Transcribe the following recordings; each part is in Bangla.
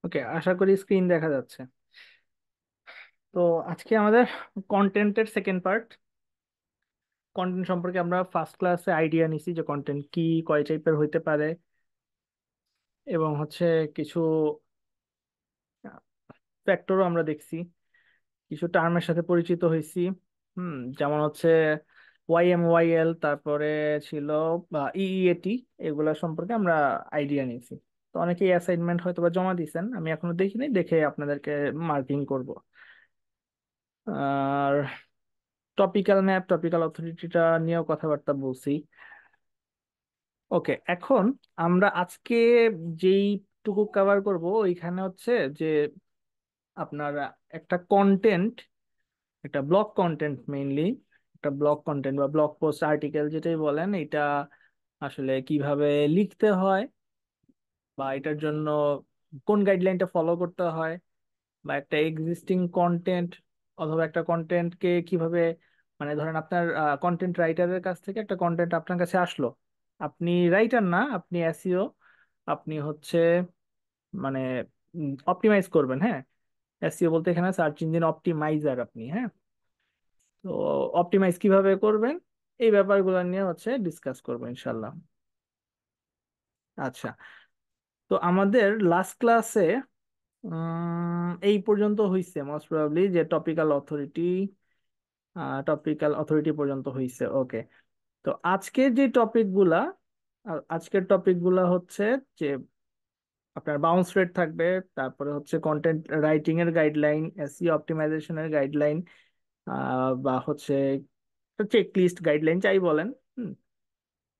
ওকে, আশা করি স্ক্রিন দেখা যাচ্ছে। তো আজকে আমাদের কন্টেন্টের সেকেন্ড পার্ট। কন্টেন্ট সম্পর্কে আমরা ফার্স্ট ক্লাসে আইডিয়া নিছি যে কন্টেন্ট কি, কয় টাইপের হইতে পারে, এবং কিছু ফ্যাক্টরও আমরা দেখছি, কিছু টার্মের সাথে পরিচিত হয়েছি। যেমন ওয়াইএমওয়াইএল, তারপরে ছিল ইইএটি, এগুলা সম্পর্কে আমরা আইডিয়া নিয়েছি। তো অনেকেই অ্যাসাইনমেন্ট হয়তো বা জমা দিয়েছেন, আমি এখনো দেখিনি, দেখে আপনাদেরকে মার্কিং করব। আর টপিক্যাল ম্যাপ, টপিক্যাল অথরিটিটা নিয়েও কথাবার্তা বলছি। ওকে, এখন আমরা আজকে যেইটুকু কভার করব ওইখানে যে আপনার একটা কন্টেন্ট, একটা ব্লগ কন্টেন্ট মেইনলি, একটা ব্লগ কন্টেন্ট বা ব্লগ পোস্ট আর্টিকেল যেটাই বলেন, এটা আসলে কিভাবে লিখতে হয়, বা এটার জন্য কোন গাইডলাইনটা ফলো করতে হয়, বা একটা এক্সিস্টিং কন্টেন্ট অথবা একটা কন্টেন্টকে কিভাবে, মানে ধরেন আপনার কন্টেন্ট রাইটারের কাছ থেকে একটা কন্টেন্ট আপনার কাছে আসলো, আপনি রাইটার না, আপনি এসইও, আপনি মানে অপটিমাইজ করবেন, হ্যাঁ। এসইও বলতে এখানে সার্চ ইঞ্জিন অপটিমাইজার আপনি, হ্যাঁ। তো অপটিমাইজ কিভাবে করবেন, এই ব্যাপারগুলো নিয়ে ডিসকাস করবো ইনশাল্লাহ। আচ্ছা, তো আমাদের লাস্ট ক্লাসে এই পর্যন্ত হইছে মোস্ট প্রবাবলি, যে টপিক্যাল অথরিটি পর্যন্ত হইছে। ওকে, তো আজকের টপিকগুলা যে আপনার বাউন্স রেট থাকবে, তারপরে কন্টেন্ট রাইটিং এর গাইডলাইন, এসইও অপটিমাইজেশনের গাইডলাইন, বা চেক লিস্ট গাইডলাইন যাই বলেন। হুম,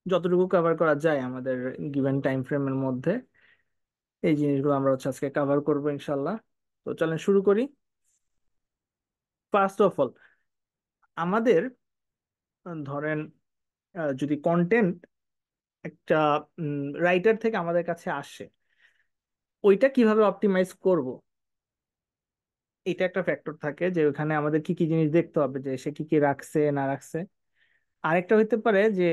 যতটুকু কভার করা যায় আমাদের গিভেন টাইম ফ্রেমের মধ্যে, এই জিনিসগুলো আমরা আজকে কভার করবো ইনশাল্লাহ। তো চলেন শুরু করি। ফার্স্ট অফ অল, আমাদের ধরেন যদি কন্টেন্ট একটা রাইটার থেকে আমাদের কাছে আসে, ওইটা কিভাবে অপটিমাইজ করব, এটা একটা ফ্যাক্টর থাকে, যে ওখানে আমাদের কি কি জিনিস দেখতে হবে, যে সে কি কি রাখছে না রাখছে। আরেকটা হইতে পারে যে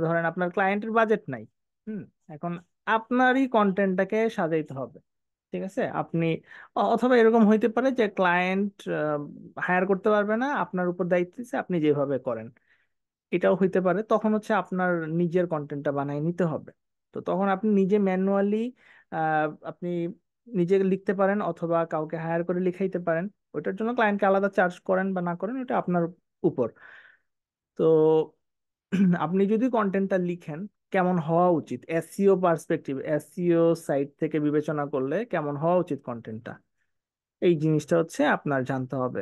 ধরেন আপনার ক্লায়েন্টের বাজেট নাই। হুম, এখন আপনারই কন্টেন্টটাকে সাজাইতে হবে, ঠিক আছে। অথবা এরকম হইতে পারে যে ক্লায়েন্ট হায়ার করতে পারবে না, আপনার উপর দায়িত্ব দিচ্ছে, আপনি যেভাবে করেন। এটাও হইতে পারে, তখন আপনার নিজের কন্টেন্টটা বানাই নিতে হবে। তো তখন আপনি নিজে ম্যানুয়ালি আপনি নিজে লিখতে পারেন, অথবা কাউকে হায়ার করে লিখাইতে পারেন। ওইটার জন্য ক্লায়েন্টকে আলাদা চার্জ করেন বা না করেন, ওটা আপনার উপর। তো আপনি যদি কন্টেন্টটা লিখেন, কেমন হওয়া উচিত এসইও পার্সপেক্টিভ, এসইও সাইড থেকে বিবেচনা করলে কেমন হওয়া উচিত কন্টেন্টটা, এই জিনিসটা আপনার জানতে হবে।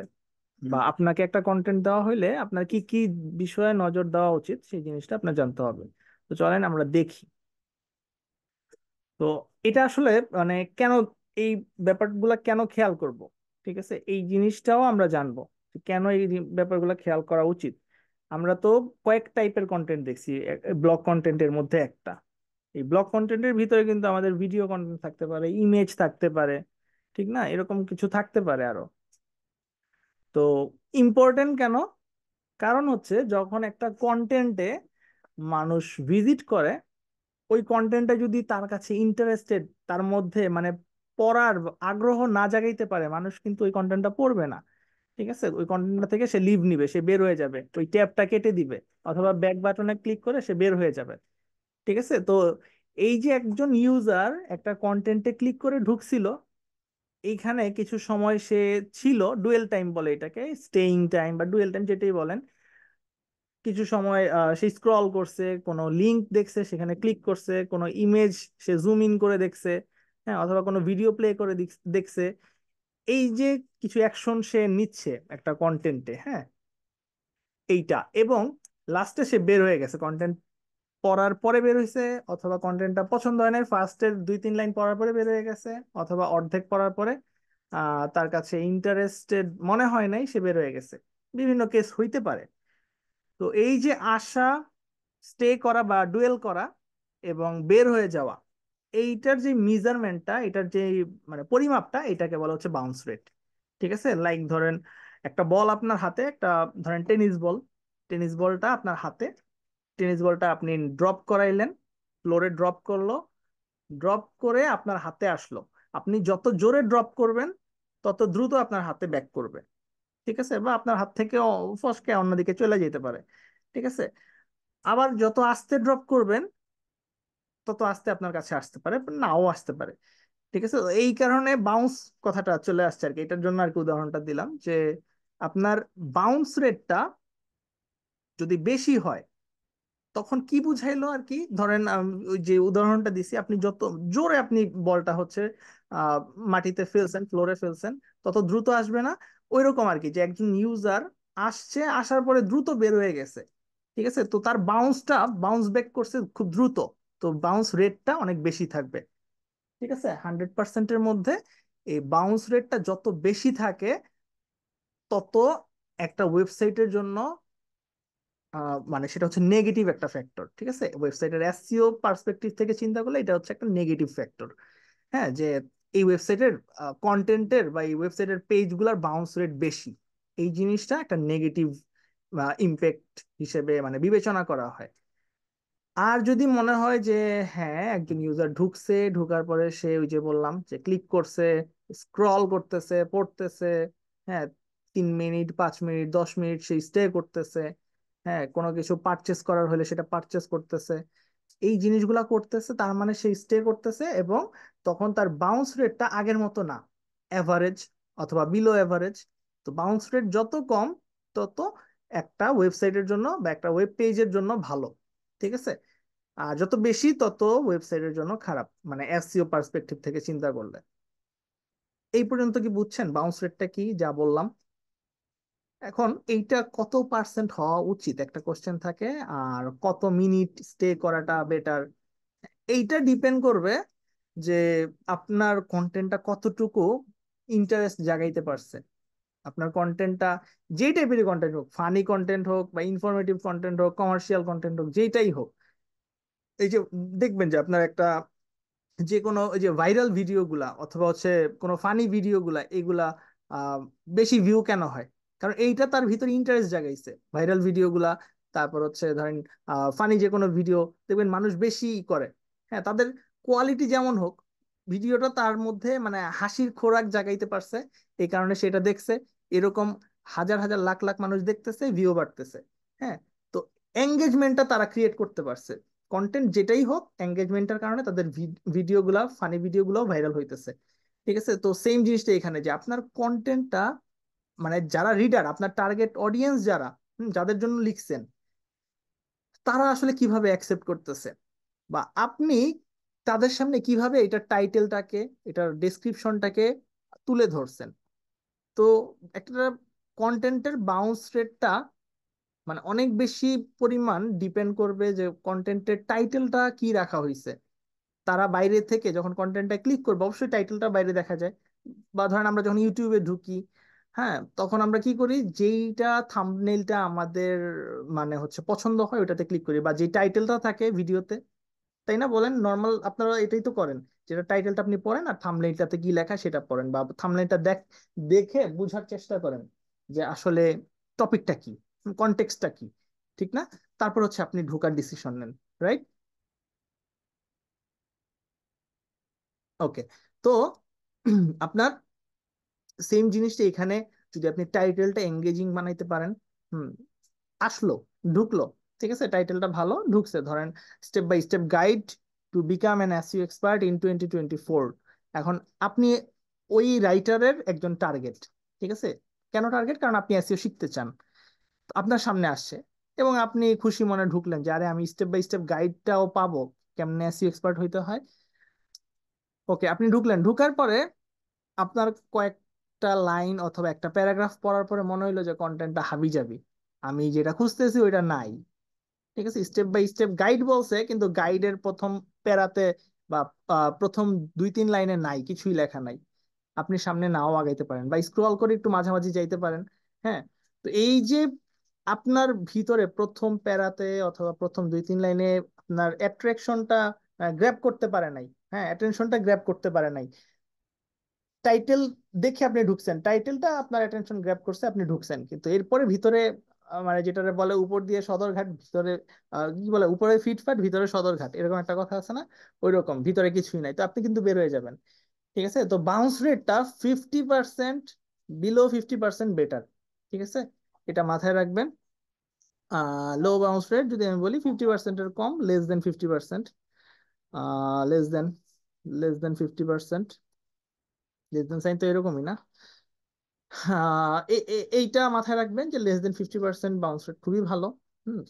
বা আপনাকে একটা কন্টেন্ট দেওয়া হইলে আপনার কি কি বিষয়ে নজর দেওয়া উচিত, সেই জিনিসটা আপনার জানতে হবে। তো চলেন আমরা দেখি। তো এটা আসলে মানে কেন, এই ব্যাপারগুলো কেন খেয়াল করব, ঠিক আছে, এই জিনিসটাও আমরা জানবো যে কেন এই ব্যাপারগুলো খেয়াল করা উচিত। আমরা তো কয়েক টাইপের কন্টেন্ট দেখছি, ব্লগ কন্টেন্টের মধ্যে একটা। এই ব্লগ কন্টেন্টের ভিতরে কিন্তু আমাদের ভিডিও কন্টেন্ট থাকতে পারে, ইমেজ থাকতে পারে, ঠিক না, এরকম কিছু থাকতে পারে আরো। তো ইম্পর্টেন্ট কেন? কারণ যখন একটা কন্টেন্টে মানুষ ভিজিট করে, ওই কন্টেন্টটা যদি তার কাছে ইন্টারেস্টেড, তার মধ্যে মানে পড়ার আগ্রহ না জাগাইতে পারে, মানুষ কিন্তু ওই কন্টেন্টটা পড়বে না। ঠিক আছে, ওই কন্টেন্টটা থেকে সে লিভ নিবে, সে বের হয়ে যাবে, ওই ট্যাবটা কেটে দিবে, অথবা ব্যাক বাটনে ক্লিক করে সে বের হয়ে যাবে। ঠিক আছে, তো এই যে একজন ইউজার একটা কন্টেন্টে ক্লিক করে ঢুকছিল, এইখানে কিছু সময় সে ছিল, ডুয়েল টাইম বলে এটাকে, স্টেইং টাইম বা ডুয়েল টাইম যেটাই বলেন। কিছু সময় সে স্ক্রল করছে, কোনো লিংক দেখছে, সেখানে ক্লিক করছে, কোনো ইমেজ সে জুম ইন করে দেখছে, হ্যাঁ, অথবা কোনো ভিডিও প্লে করে দেখছে। এই যে কিছু অ্যাকশন সে নিচ্ছে একটা কন্টেন্টে, হ্যাঁ, এইটা, এবং লাস্টে সে বের হয়ে গেছে, কন্টেন্ট পড়ার পরে বের হয়েছে, অথবা কন্টেন্টটা পছন্দ হয় নাই, ফার্স্টের 2-3 লাইন পড়ার পরে বের হয়ে গেছে, অথবা অর্ধেক পড়ার পরে তার কাছে ইন্টারেস্টেড মনে হয় নাই, সে বের হয়ে গেছে। বিভিন্ন কেস হইতে পারে। তো এই যে আসা, স্টে করা বা ডুয়েল করা, এবং বের হয়ে যাওয়া, এইটার যে মেজারমেন্টটা, এটার যে মানে পরিমাপটা, এটাকে বলা হচ্ছে বাউন্স রেট। ঠিক আছে, লাইক ধরেন একটা বল আপনার হাতে, একটা ধরেন টেনিস বল, টেনিস বলটা আপনার হাতে, টেনিস বলটা আপনি ড্রপ করাইলেন, ফ্লোরে ড্রপ করলো, ড্রপ করে আপনার হাতে আসলো। আপনি যত জোরে ড্রপ করবেন তত দ্রুত আপনার হাতে ব্যাক করবে। ঠিক আছে, বা আপনার হাত থেকে ফসকে অন্যদিকে চলে যেতে পারে। ঠিক আছে, আবার যত আস্তে ড্রপ করবেন তত আস্তে আপনার কাছে আসতে পারে, নাও আসতে পারে। ঠিক আছে, তো এই কারণে বাউন্স কথাটা চলে আসছে আর কি, এটার জন্য আর কি উদাহরণটা দিলাম যে আপনার বাউন্স রেটটা যদি বেশি হয় তখন কি বুঝাইলো আর কি, ধরেন ওই যে উদাহরণটা দিছি, আপনি যত জোরে আপনি বলটা হচ্ছে আহ মাটিতে ফেলছেন, ফ্লোরে ফেলছেন, তত দ্রুত আসবে না। ওইরকম আর কি, যে একজন ইউজার আসছে, আসার পরে দ্রুত বের হয়ে গেছে। ঠিক আছে, তো তার বাউন্স ব্যাক করছে খুব দ্রুত, তো বাউন্স রেটটা অনেক বেশি থাকবে। ঠিক আছে, 100%-এর মধ্যে এই বাউন্স রেটটা যত বেশি থাকে তত একটা ওয়েবসাইটের জন্য মানে সেটা হচ্ছে নেগেটিভ একটা ফ্যাক্টর। ঠিক আছে, ওয়েবসাইটের এসইও পার্সপেক্টিভ থেকে চিন্তা করলে এটা হচ্ছে একটা নেগেটিভ ফ্যাক্টর। হ্যাঁ, যে এই ওয়েবসাইটের কন্টেন্টের বা এই ওয়েবসাইটের পেজগুলোর বাউন্স রেট বেশি, এই জিনিসটা একটা নেগেটিভ ইম্প্যাক্ট হিসেবে মানে বিবেচনা করা হয়। আর যদি মনে হয় যে হ্যাঁ একজন ইউজার ঢুকছে, ঢুকার পরে সে ওই যে বললাম যে ক্লিক করছে, স্ক্রল করতেছে, পড়তেছে, হ্যাঁ 3 মিনিট, 5 মিনিট, 10 মিনিট সে স্টে করতেছে, হ্যাঁ কোনো কিছু পারচেস করার হলে সেটা পারচেস করতেছে, এই জিনিসগুলা করতেছে, তার মানে সে স্টে করতেছে, এবং তখন তার বাউন্স রেটটা আগের মতো না, অ্যাভারেজ অথবা বিলো অ্যাভারেজ। তো বাউন্স রেট যত কম তত একটা ওয়েবসাইটের জন্য বা একটা ওয়েব পেজের জন্য ভালো। ঠিক আছে, আর যত বেশি তত ওয়েবসাইটের জন্য খারাপ, মানে এসইও পার্সপেক্টিভ থেকে চিন্তা করলে। এই পর্যন্ত কি বুঝছেন বাউন্স রেটটা কি যা বললাম? এখন এইটা কত পার্সেন্ট হওয়া উচিত একটা কোশ্চেন থাকে, আর কত মিনিট স্টে করাটা বেটার, এইটা ডিপেন্ড করবে যে আপনার কন্টেন্টটা কতটুকু ইন্টারেস্ট জাগাইতে পারছে। আপনার কন্টেন্টটা যেই টাইপেরই কন্টেন্ট হোক, ফানি কন্টেন্ট হোক বা ইনফরমেটিভ কন্টেন্ট হোক, কমার্শিয়াল কন্টেন্ট হোক, যেইটাই হোক, এই যে দেখবেন যে আপনার একটা যে কোনো ওই যে ভাইরাল ভিডিও গুলা অথবা হচ্ছে কোনো ফানি ভিডিও গুলা, এগুলা আহ, বেশি ভিউ কেন হয়? কারণ এইটা তার ভিতরে ইন্টারেস্ট জাগাইছে, ভাইরাল ভিডিও গুলা। তারপর হচ্ছে ধরেন ফানি যে কোনো ভিডিও দেখবেন মানুষ বেশি করে, হ্যাঁ তাদের কোয়ালিটি যেমন হোক, ভিডিওটা তার মধ্যে মানে হাসির খোরাক জাগাইতে পারছে, এই কারণে সেটা দেখছে। এরকম হাজার হাজার লাখ লাখ মানুষ দেখতেছে, ভিউ বাড়তেছে। হ্যাঁ, তো এঙ্গেজমেন্টটা তারা ক্রিয়েট করতে পারছে। কন্টেন্ট যেটাই হোক, এঙ্গেজমেন্টের কারণে তাদের ভিডিওগুলা, ফানি ভিডিওগুলো ভাইরাল হইতেছে। ঠিক আছে, তো সেম জিনিসটা এখানে, যে আপনার কন্টেন্টটা মানে যারা রিডার, আপনার টার্গেট অডিয়েন্স যারা, যাদের জন্য লিখছেন, তারা আসলে কিভাবে অ্যাকসেপ্ট করতেছে, বা আপনি তাদের সামনে কিভাবে এটার টাইটেলটাকে, এটার ডেসক্রিপশনটাকে তুলে ধরছেন। তো একটা কন্টেন্টের বাউন্স রেটটা মানে অনেক বেশি পরিমাণ ডিপেন্ড করবে যে কন্টেন্টের টাইটেলটা কি রাখা হয়েছে। তারা বাইরে থেকে যখন কন্টেন্টটা ক্লিক করবে, অবশ্যই টাইটেলটা বাইরে দেখা যায়। বা ধরেন আমরা যখন ইউটিউবে ঢুকি, হ্যাঁ তখন আমরা কি করি, যেইটা থাম্বনেইলটা আমাদের মানে হচ্ছে পছন্দ হয় ওটাতে ক্লিক করি, বা যে টাইটেলটা থাকে ভিডিওতে, তাই না বলেন? নর্মাল আপনারা এটাই তো করেন, যেটা টাইটেলটা আপনি পড়েন আর থাম্বনেইলটাতে কি লেখা সেটা পড়েন, বা থাম্বনেইলটা দেখে বুঝার চেষ্টা করেন যে আসলে টপিকটা কি, কনটেক্সটটা কি। ঠিক না? তারপর হচ্ছে আপনি ঢোকার ডিসিশন নেন, রাইট? ওকে, তো আপনার সেম জিনিসটা এখানে, যদি আপনি টাইটেলটা এঙ্গেজিং বানাইতে পারেন, হুম, আসলো, ঢুকলো, ঠিক আছে, টাইটেলটা ভালো ঢুকছে, ধরেন step by step guide to become an SEO expert in 2024। এখন আপনি ওই রাইটারের একজন টার্গেট। ঠিক আছে, কেন টার্গেট? কারণ আপনি এসইও শিখতে চান। তো আপনার সামনে আসছে এবং আপনি খুশি মনে ঢুকলেন যে আরে আমি স্টেপ বাই স্টেপ গাইডটাও পাবো কেমনে এসইও এক্সপার্ট হইতে হয়। ওকে, আপনি ঢুকলেন, ঢুকার পরে আপনার কয়েকটা লাইন অথবা একটা প্যারাগ্রাফ পড়ার পরে মনে হইলো যে কন্টেন্টটা হাবি যাবি, আমি যেটা খুঁজতেছি ওইটা নাই। ঠিক আছে, স্টেপ বাই স্টেপ গাইড বলছে কিন্তু গাইডের প্রথম প্যারাতে বা প্রথম 2-3 লাইনে নাই, কিছুই লেখা নাই। আপনি সামনে নাও আগাইতে পারেন বা স্ক্রল করে একটু মাঝামাঝি যাইতে পারেন। হ্যাঁ, তো এই যে আপনার ভিতরে প্রথম প্যারাতে অথবা প্রথম 2-3 লাইনে আপনার অ্যাট্রাকশনটা গ্র্যাব করতে পারে নাই, হ্যাঁ অ্যাটেনশনটা গ্র্যাব করতে পারে নাই, টাইটেল দেখে আপনি ঢুকছেন, টাইটেলটা আপনার অ্যাটেনশন গ্র্যাব করছে, আপনি ঢুকছেন, কিন্তু এরপরে ভিতরে মানে যেটা বলে উপর দিয়ে সদরঘাট, ভিতরে কি বলে, উপরে ফিটফাট ভিতরে সদরঘাট, এরকম একটা কথা আছে না? ওই রকম ভিতরে কিছুই নাই, তো আপনি কিন্তু বের হয়ে যাবেন। ঠিক আছে, তো বাউন্স রেটটা 50%, বিলো 50% বেটার। ঠিক আছে, এটা মাথায় রাখবেন। লো বাউন্স রেট যদি আমি বলি 50%-এর কম, less than 50%, less than less than 50%, less than sign তো এরকমই না। এইটা মাথায় রাখবেন যে লেস দেন 50% বাউন্স রেট খুবই ভালো। হুম।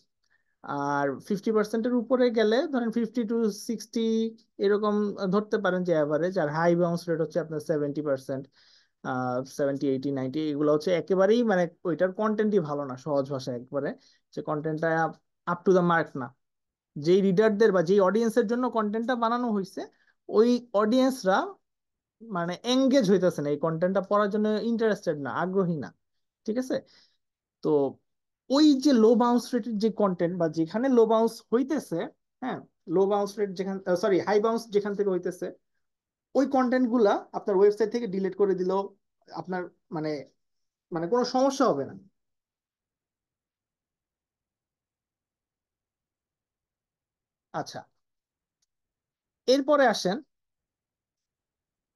আর 50%-এর উপরে গেলে ধরেন 50 to 60 এরকম ধরতে পারেন যে অ্যাভারেজ। আর হাই বাউন্স রেট হচ্ছে আপনার 70%, 70, 80, 90, এগুলো হচ্ছে একেবারেই মানে ওইটার কন্টেন্টই ভালো না, সহজ ভাষায় একবারে, যে কন্টেন্টটা আপ টু দ্য মার্ক না। যেই রিডারদের বা যেই অডিয়েন্সের জন্য কন্টেন্টটা বানানো হয়েছে, ওই অডিয়েন্সরা মানে এঙ্গেজ হইতেছে না, এই কন্টেন্টটা পড়ার জন্য ইন্টারেস্টেড না, আগ্রহী না। ঠিক আছে, তো ওই যে লো বাউন্স রেটের যে কন্টেন্ট বা যেখানে লো বাউন্স হইতেছে, হ্যাঁ, লো বাউন্স রেট যেখান, সরি, হাই বাউন্স যেখান থেকে হইতেছে, ওই কন্টেন্ট গুলা আপনার ওয়েবসাইট থেকে ডিলিট করে দিলেও আপনার মানে মানে কোনো সমস্যা হবে না। আচ্ছা, এরপরে আসেন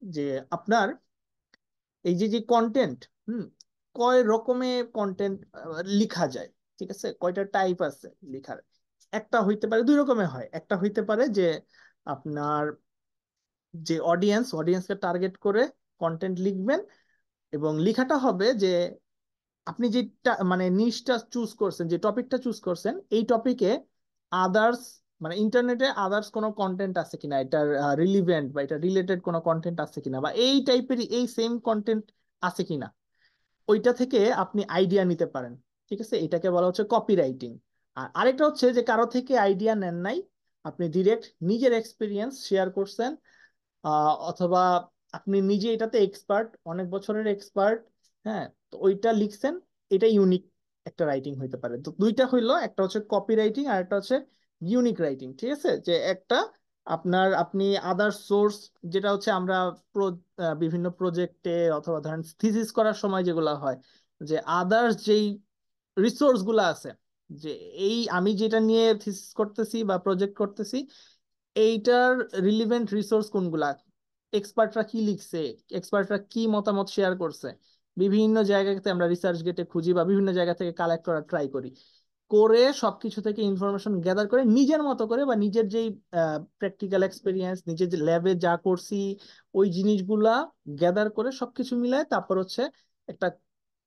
যে আপনার এই যে যে কন্টেন্ট, হুম, কয় রকমে কন্টেন্ট লিখা যায়। ঠিক আছে, কয়টা টাইপ আছে লিখার। একটা হইতে পারে, দুই রকমের হয়। একটা হইতে পারে যে আপনার যে অডিয়েন্সকে টার্গেট করে কন্টেন্ট লিখবেন, এবং লেখাটা হবে যে আপনি যে মানে নিশটা চুজ করছেন, যে টপিকটা চুজ করছেন, এই টপিকে আদার্স মানে ইন্টারনেটে আদার্স কোনো কন্টেন্ট আছে কিনা, এটার রিলিভেন্ট বা এটা রিলেটেড কোনো কন্টেন্ট আছে কিনা, বা এই টাইপেরই এই সেম কন্টেন্ট আছে কিনা, ওইটা থেকে আপনি আইডিয়া নিতে পারেন। ঠিক আছে, এটাকে বলা হচ্ছে কপি রাইটিং। আর আরেকটা হচ্ছে যে কারো থেকে আইডিয়া নেন নাই, আপনি ডিরেক্ট নিজের এক্সপিরিয়েন্স শেয়ার করছেন, অথবা আপনি নিজে এটাতে এক্সপার্ট, অনেক বছরের এক্সপার্ট, হ্যাঁ, তো ওইটা লিখছেন। এটা ইউনিক একটা রাইটিং হইতে পারে। তো দুইটা হইলো, একটা হচ্ছে কপি রাইটিং আর একটা হচ্ছে ইউনিক রাইটিং। ঠিক আছে, যে একটা আপনি আদার সোর্স, যেটা হচ্ছে আমরা বিভিন্ন প্রজেক্টে অথবা ধরেন থিসিস করার সময় যেগুলো হয়, যে আদার্স যেই রিসোর্স গুলো আছে, যে এই আমি যেটা নিয়ে থিসিস করতেছি বা প্রজেক্ট করতেছি, এইটার রিলিভেন্ট রিসোর্স কোনগুলা, এক্সপার্টরা কি লিখছে, এক্সপার্টরা কি মতামত শেয়ার করছে, বিভিন্ন জায়গাতে আমরা রিসার্চ গেটে খুঁজি বা বিভিন্ন জায়গা থেকে কালেক্ট করার ট্রাই করি, করে সবকিছু থেকে ইনফরমেশন গ্যাদার করে নিজের মতো করে বা নিজের যেই প্র্যাকটিক্যাল এক্সপিরিয়েন্স, নিজের যে ল্যাবে যা করছি, ওই জিনিসগুলা গ্যাদার করে সবকিছু মিলায় তারপর হচ্ছে একটা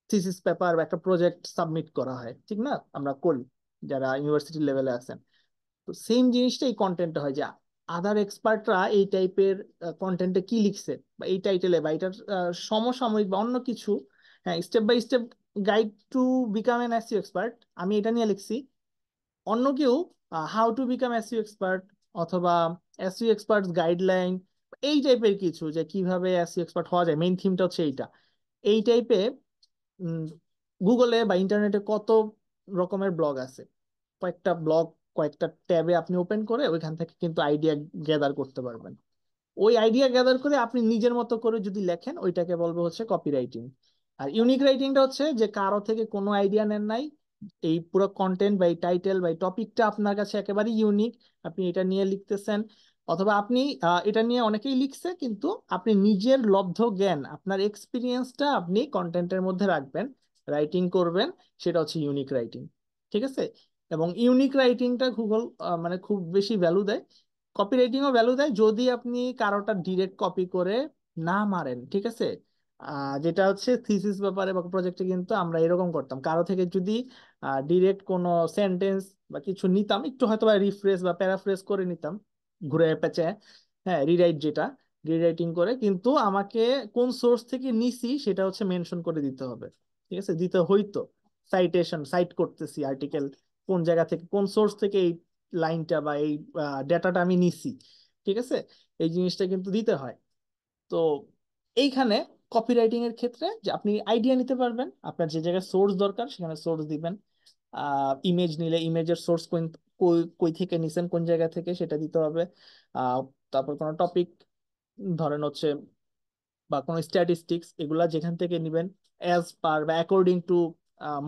থিসিস পেপার বা একটা প্রজেক্ট সাবমিট করা হয়। ঠিক না, আমরা করি যারা ইউনিভার্সিটি লেভেলে আছেন। তো সেম জিনিসটা এই কন্টেন্টে হয়, যে আদার এক্সপার্টরা এই টাইপের কন্টেন্টে কি লিখছে বা এই টাইটেলে বা এটার সমসাময়িক বা অন্য কিছু, হ্যাঁ, step by step guide to become an SEO expert, আমি এটা নিয়ে লিখছি। অন্য কেউ how to become SEO expert, অথবা এসইও এক্সপার্ট গাইডলাইন, এই টাইপের কিছু, যে কিভাবে এসইও এক্সপার্ট হওয়া যায়, মেইন থিমটা হচ্ছে এইটা। এই টাইপে গুগলে বা ইন্টারনেটে কত রকমের ব্লগ আছে, কয়েকটা ব্লগ, কয়েকটা ট্যাবে আপনি ওপেন করে ওইখান থেকে কিন্তু আইডিয়া গ্যাদার করতে পারবেন। ওই আইডিয়া গ্যাদার করে আপনি নিজের মতো করে যদি লেখেন, ওইটাকে বলবো হচ্ছে কপি রাইটিং। আর ইউনিক রাইটিংটা হচ্ছে যে কারো থেকে কোনো আইডিয়া নেন নাই, এই পুরো কন্টেন্ট বা এই টাইটেল বা এই টপিকটা আপনার কাছে একেবারে ইউনিক, আপনি এটা নিয়ে লিখতেছেন, অথবা আপনি এটা নিয়ে অনেকেই লিখছে, কিন্তু আপনি নিজের লব্ধ জ্ঞান, আপনার এক্সপিরিয়েন্সটা আপনি কন্টেন্টের মধ্যে রাখবেন, রাইটিং করবেন, সেটা হচ্ছে ইউনিক রাইটিং। ঠিক আছে, এবং ইউনিক রাইটিংটা গুগল মানে খুব বেশি ভ্যালু দেয়। কপি রাইটিংও ভ্যালু দেয় যদি আপনি কারোটা ডিরেক্ট কপি করে না মারেন। ঠিক আছে, যেটা হচ্ছে থিসিস ব্যাপারে বা প্রজেক্টে কিন্তু আমরা এরকম করতাম, কারো থেকে যদি ডিরেক্ট কোনো সেন্টেন্স বা কিছু নিতাম, একটু হয়তো বা রিফ্রেশ বা প্যারাফ্রেজ করে নিতাম, ঘুরে পেঁচে, হ্যাঁ, রিরাইট যেটা, রিরাইটিং করে, কিন্তু আমাকে কোন সোর্স থেকে নিছি সেটা হচ্ছে মেনশন করে দিতে হবে। ঠিক আছে, দিতে হইতো, সাইটেশন, সাইট করতেছি আর্টিকেল, কোন জায়গা থেকে কোন সোর্স থেকে এই লাইনটা বা এই ডেটাটা আমি নিছি। ঠিক আছে, এই জিনিসটা কিন্তু দিতে হয়। তো এইখানে কপিরাইটিং এর ক্ষেত্রে যে আপনি আইডিয়া নিতে পারবেন, আপনার যে জায়গায় সোর্স দরকার সেখানে সোর্স দিবেন। ইমেজ নিলে ইমেজের সোর্স কোন, কই কই থেকে নিছেন, কোন জায়গা থেকে, সেটা দিতে হবে। আহ, তারপর কোনো টপিক ধরেন হচ্ছে, বা কোনো স্ট্যাটিস্টিক্স, এগুলা যেখান থেকে নিবেন অ্যাজ পার বা অ্যাকর্ডিং টু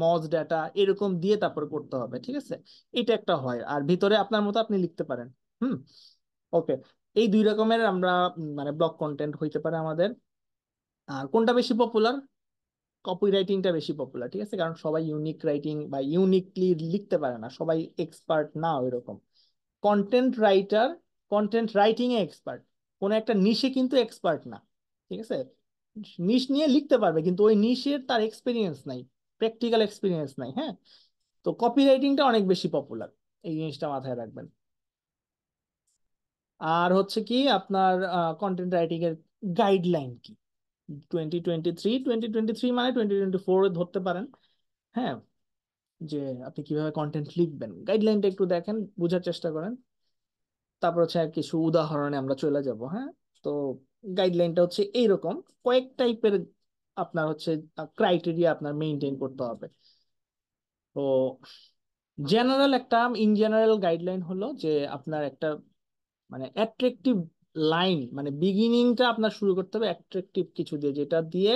মজ ডাটা, এরকম দিয়ে তারপর করতে হবে। ঠিক আছে, এটা একটা হয়, আর ভিতরে আপনার মতো আপনি লিখতে পারেন। হুম, ওকে। এই দুই রকমের আমরা মানে ব্লগ কন্টেন্ট হইতে পারে আমাদের। আর কোনটা বেশি পপুলার? কপি রাইটিংটা বেশি পপুলার, ঠিক আছে, কারণ সবাই ইউনিক রাইটিং বা ইউনিকলি লিখতে পারে না, সবাই এক্সপার্ট না ওইরকম। কন্টেন্ট রাইটার কন্টেন্ট রাইটিং এ এক্সপার্ট, কোন একটা নিশে কিন্তু এক্সপার্ট না, ঠিক আছে। নিশ নিয়ে লিখতে পারবে কিন্তু ওই নিশের তার এক্সপিরিয়েন্স নাই, প্র্যাকটিক্যাল এক্সপিরিয়েন্স নাই, হ্যাঁ। তো কপি রাইটিংটা অনেক বেশি পপুলার, এই জিনিসটা মাথায় রাখবেন। আর হচ্ছে কি আপনার কন্টেন্ট রাইটিং এর গাইডলাইন কি? 2023 মানে 2024 ধরতে পারেন, হ্যাঁ। যে আপনি কিভাবে কন্টেন্ট লিখবেন গাইডলাইনটা একটু দেখেন, বোঝার চেষ্টা করেন। তারপর হচ্ছে আর কিছু উদাহরণে আমরা চলে যাব, হ্যাঁ। তো গাইডলাইনটা হচ্ছে এইরকম, কয়েক টাইপের আপনার হচ্ছে ক্রাইটেরিয়া আপনার মেইনটেইন করতে হবে। তো জেনারেল একটা ইন জেনারেল গাইডলাইন হলো যে আপনার একটা মানে অ্যাট্রাকটিভ লাইন, মানে বিগিনিংটা আপনার শুরু করতে হবে অ্যাট্রাকটিভ কিছু দিয়ে, যেটা দিয়ে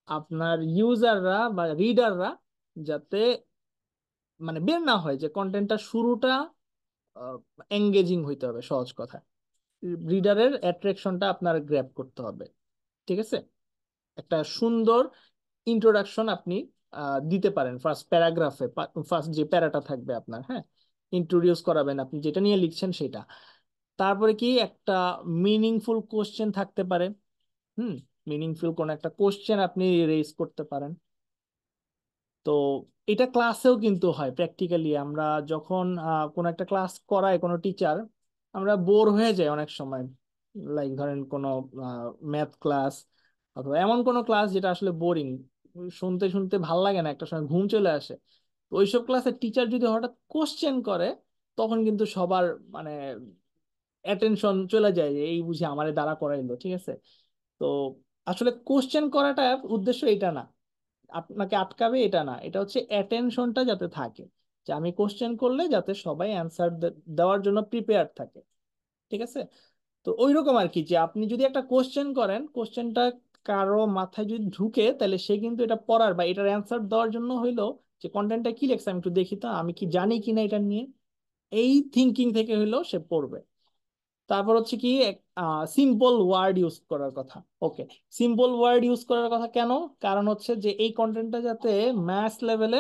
আপনার ইউজাররা বা রিডাররা যাতে মানে বের না হয়, যে কন্টেন্টটা শুরুটা এঙ্গেজিং হইতে হবে, সহজ কথা। রিডারের অ্যাট্রাকশনটা আপনার গ্র্যাব করতে হবে, ঠিক আছে। একটা সুন্দর ইন্ট্রোডাকশন আপনি দিতে পারেন ফার্স্ট প্যারাগ্রাফে, ফার্স্ট যে প্যারাটা থাকবে আপনার, হ্যাঁ। ইন্ট্রোডিউস করাবেন আপনি যেটা নিয়ে লিখছেন সেটা। তারপরে কি একটা মিনিংফুল কোশ্চেন থাকতে পারে, হুম। মিনিংফুল কোন একটা কোশ্চেন আপনি রেজ করতে পারেন। তো এটা ক্লাসেও কিন্তু হয় প্র্যাকটিক্যালি, আমরা যখন কোনো একটা ক্লাস করায় কোনো টিচার, আমরা বোর হয়ে যাই অনেক সময়। লাইক ধরেন কোনো ম্যাথ ক্লাস অথবা এমন কোনো ক্লাস যেটা আসলে বোরিং, শুনতে শুনতে ভাল লাগে না, একটা সময় ঘুম চলে আসে। তো ওইসব ক্লাসের টিচার যদি হঠাৎ কোশ্চেন করে, তখন কিন্তু সবার মানে অ্যাটেনশন চলে যায় যে এই বুঝি আমারে দ্বারা করাইলো, ঠিক আছে। তো আসলে কোশ্চেন করাটা উদ্দেশ্য এটা না, আপনাকে আটকাবে এটা না, এটা হচ্ছে অ্যাটেনশনটা যাতে থাকে, যে আমি কোশ্চেন করলে যাতে সবাই অ্যান্সার দেওয়ার জন্য প্রিপেয়ার থাকে, ঠিক আছে। তো ওই রকম আর কি, যে আপনি যদি একটা কোশ্চেন করেন, কোশ্চেনটা কারো মাথায় যদি ঢুকে, তাহলে সে কিন্তু এটা পড়ার বা এটার অ্যান্সার দেওয়ার জন্য হইলো যে কন্টেন্টটা কি লেখছে আমি একটু দেখি তো, আমি কি জানি কিনা এটা নিয়ে, এই থিঙ্কিং থেকে হইলো সে পড়বে। তারপর হচ্ছে কি সিম্পল ওয়ার্ড ইউজ করার কথা। ওকে, সিম্পল ওয়ার্ড ইউজ করার কথা কেন? কারণ হচ্ছে যে এই কন্টেন্টটা যাতে ম্যাথ লেভেলে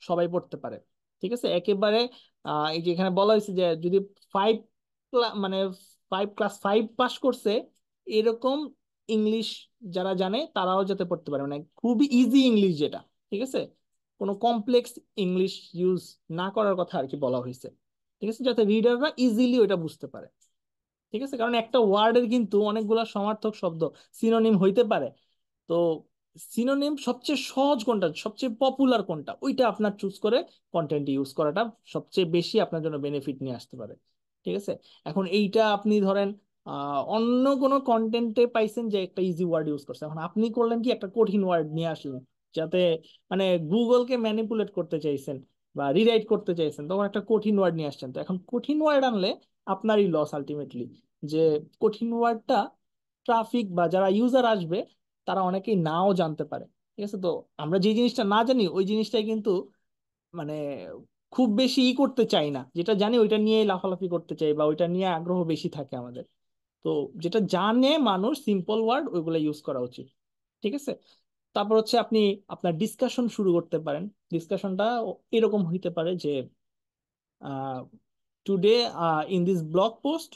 সবাই পড়তে পারে, ঠিক আছে। একেবারে এই যে এখানে বলা হয়েছে যে যদি ফাইভ মানে ক্লাস 5 পাস করছে এরকম ইংলিশ যারা জানে তারাও যাতে পড়তে পারে, মানে খুবই ইজি ইংলিশ যেটা, ঠিক আছে। কোনো কমপ্লেক্স ইংলিশ ইউজ না করার কথা আর কি বলা হয়েছে, ঠিক আছে, যাতে রিডাররা ইজিলি ওটা বুঝতে পারে, ঠিক আছে। কারণ একটা ওয়ার্ডের কিন্তু অনেকগুলা সমার্থক শব্দ, সিনোনিম হইতে পারে। তো সিনোনিম সবচেয়ে সহজ কোনটা, সবচেয়ে পপুলার কোনটা, ওইটা আপনার চুজ করে কন্টেন্ট ইউজ করাটা সবচেয়ে বেশি আপনার জন্য বেনিফিট নিয়ে আসতে পারে, ঠিক আছে। এখন এইটা আপনি ধরেন অন্য কোনো কন্টেন্টে পাইছেন যে একটা ইজি ওয়ার্ড ইউজ করছে, এখন আপনি করলেন কি একটা কঠিন ওয়ার্ড নিয়ে আসলেন, যাতে মানে গুগলকে ম্যানিপুলেট করতে চাইছেন বা রিরাইট করতে চাইছেন, তখন একটা কঠিন ওয়ার্ড নিয়ে আসছেন। তো এখন কঠিন ওয়ার্ড আনলে আপনারই লস আলটিমেটলি, যে কঠিন ওয়ার্ডটা ট্রাফিক বা যারা ইউজার আসবে তারা অনেকেই নাও জানতে পারে, ঠিক আছে। তো আমরা যে জিনিসটা না জানি ওই জিনিসটাই কিন্তু মানে খুব বেশি করতে চাই না, যেটা জানি ওইটা নিয়ে লাফালাফি করতে চাই বা ওইটা নিয়ে আগ্রহ বেশি থাকে আমাদের। তো যেটা জানে মানুষ সিম্পল ওয়ার্ড ওইগুলো ইউজ করা উচিত, ঠিক আছে। তারপর হচ্ছে আপনি আপনার ডিসকাশন শুরু করতে পারেন। ডিসকাশনটা এরকম হইতে পারে যে today in this blog post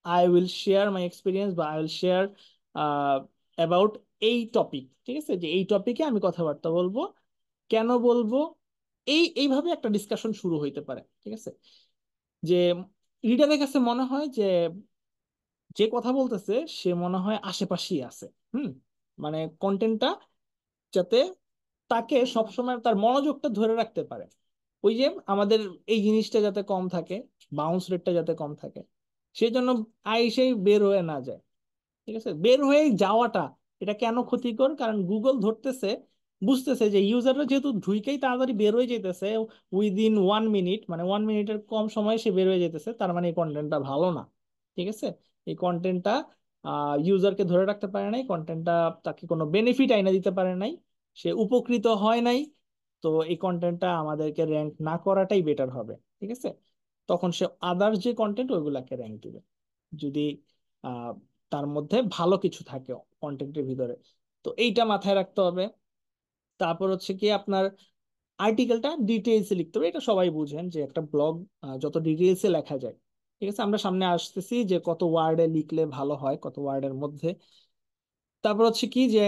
I will share my experience বা আই উইল শেয়ার অ্যাবাউট এই টপিক, ঠিক আছে, যে এই টপিকে আমি কথাবার্তা বলবো, কেন বলবো, এইভাবে একটা ডিসকাশন শুরু হইতে পারে, ঠিক আছে। যে রিডারের কাছে মনে হয় যে যে কথা বলতেছে সে মনে হয় আশেপাশেই আছে, হুম। মানে কন্টেন্টটা যাতে তাকে সবসময় তার মনোযোগটা ধরে রাখতে পারে, ওই যে আমাদের এই জিনিসটা যাতে কম থাকে, বাউন্স রেটটা যাতে কম থাকে, সেই জন্য আইসেই বের হয়ে না যায়, ঠিক আছে। বের হয়ে যাওয়াটা এটা কেন ক্ষতিকর? কারণ গুগল ধরতেছে, বুঝতেছে যে ইউজাররা যেহেতু ঢুইকেই তাড়াতাড়ি বের হয়ে যেতেছে, উইদিন 1 মিনিট, মানে 1 মিনিটের কম সময়ে সে বের হয়ে যেতেছে, তার মানে এই কন্টেন্টটা ভালো না, ঠিক আছে। এই কন্টেন্টটা ইউজারকে ধরে রাখতে পারে নাই, কন্টেন্টটা তাকে কোনো বেনিফিট আইনা দিতে পারে নাই, সে উপকৃত হয় নাই। তো এই কন্টেন্টটা আমাদেরকে র্যাঙ্ক না করাটাই বেটার হবে, ঠিক আছে। তখন সে আদার্স যে কন্টেন্ট ওইগুলাকে র্যাঙ্ক দিবে। যদি আহ, তার মধ্যে ভালো কিছু থাকে কন্টেন্টের ভিতরে। তো এইটা মাথায় রাখতে হবে। তারপর হচ্ছে কি আপনার আর্টিকেলটা ডিটেইলসে লিখতে হবে। এটা সবাই বুঝেন যে একটা ব্লগ যত ডিটেইলসে লেখা যায়, ঠিক আছে। আমরা সামনে আসতেছি যে কত ওয়ার্ডে লিখলে ভালো হয়, কত ওয়ার্ডের মধ্যে। তারপর হচ্ছে কি যে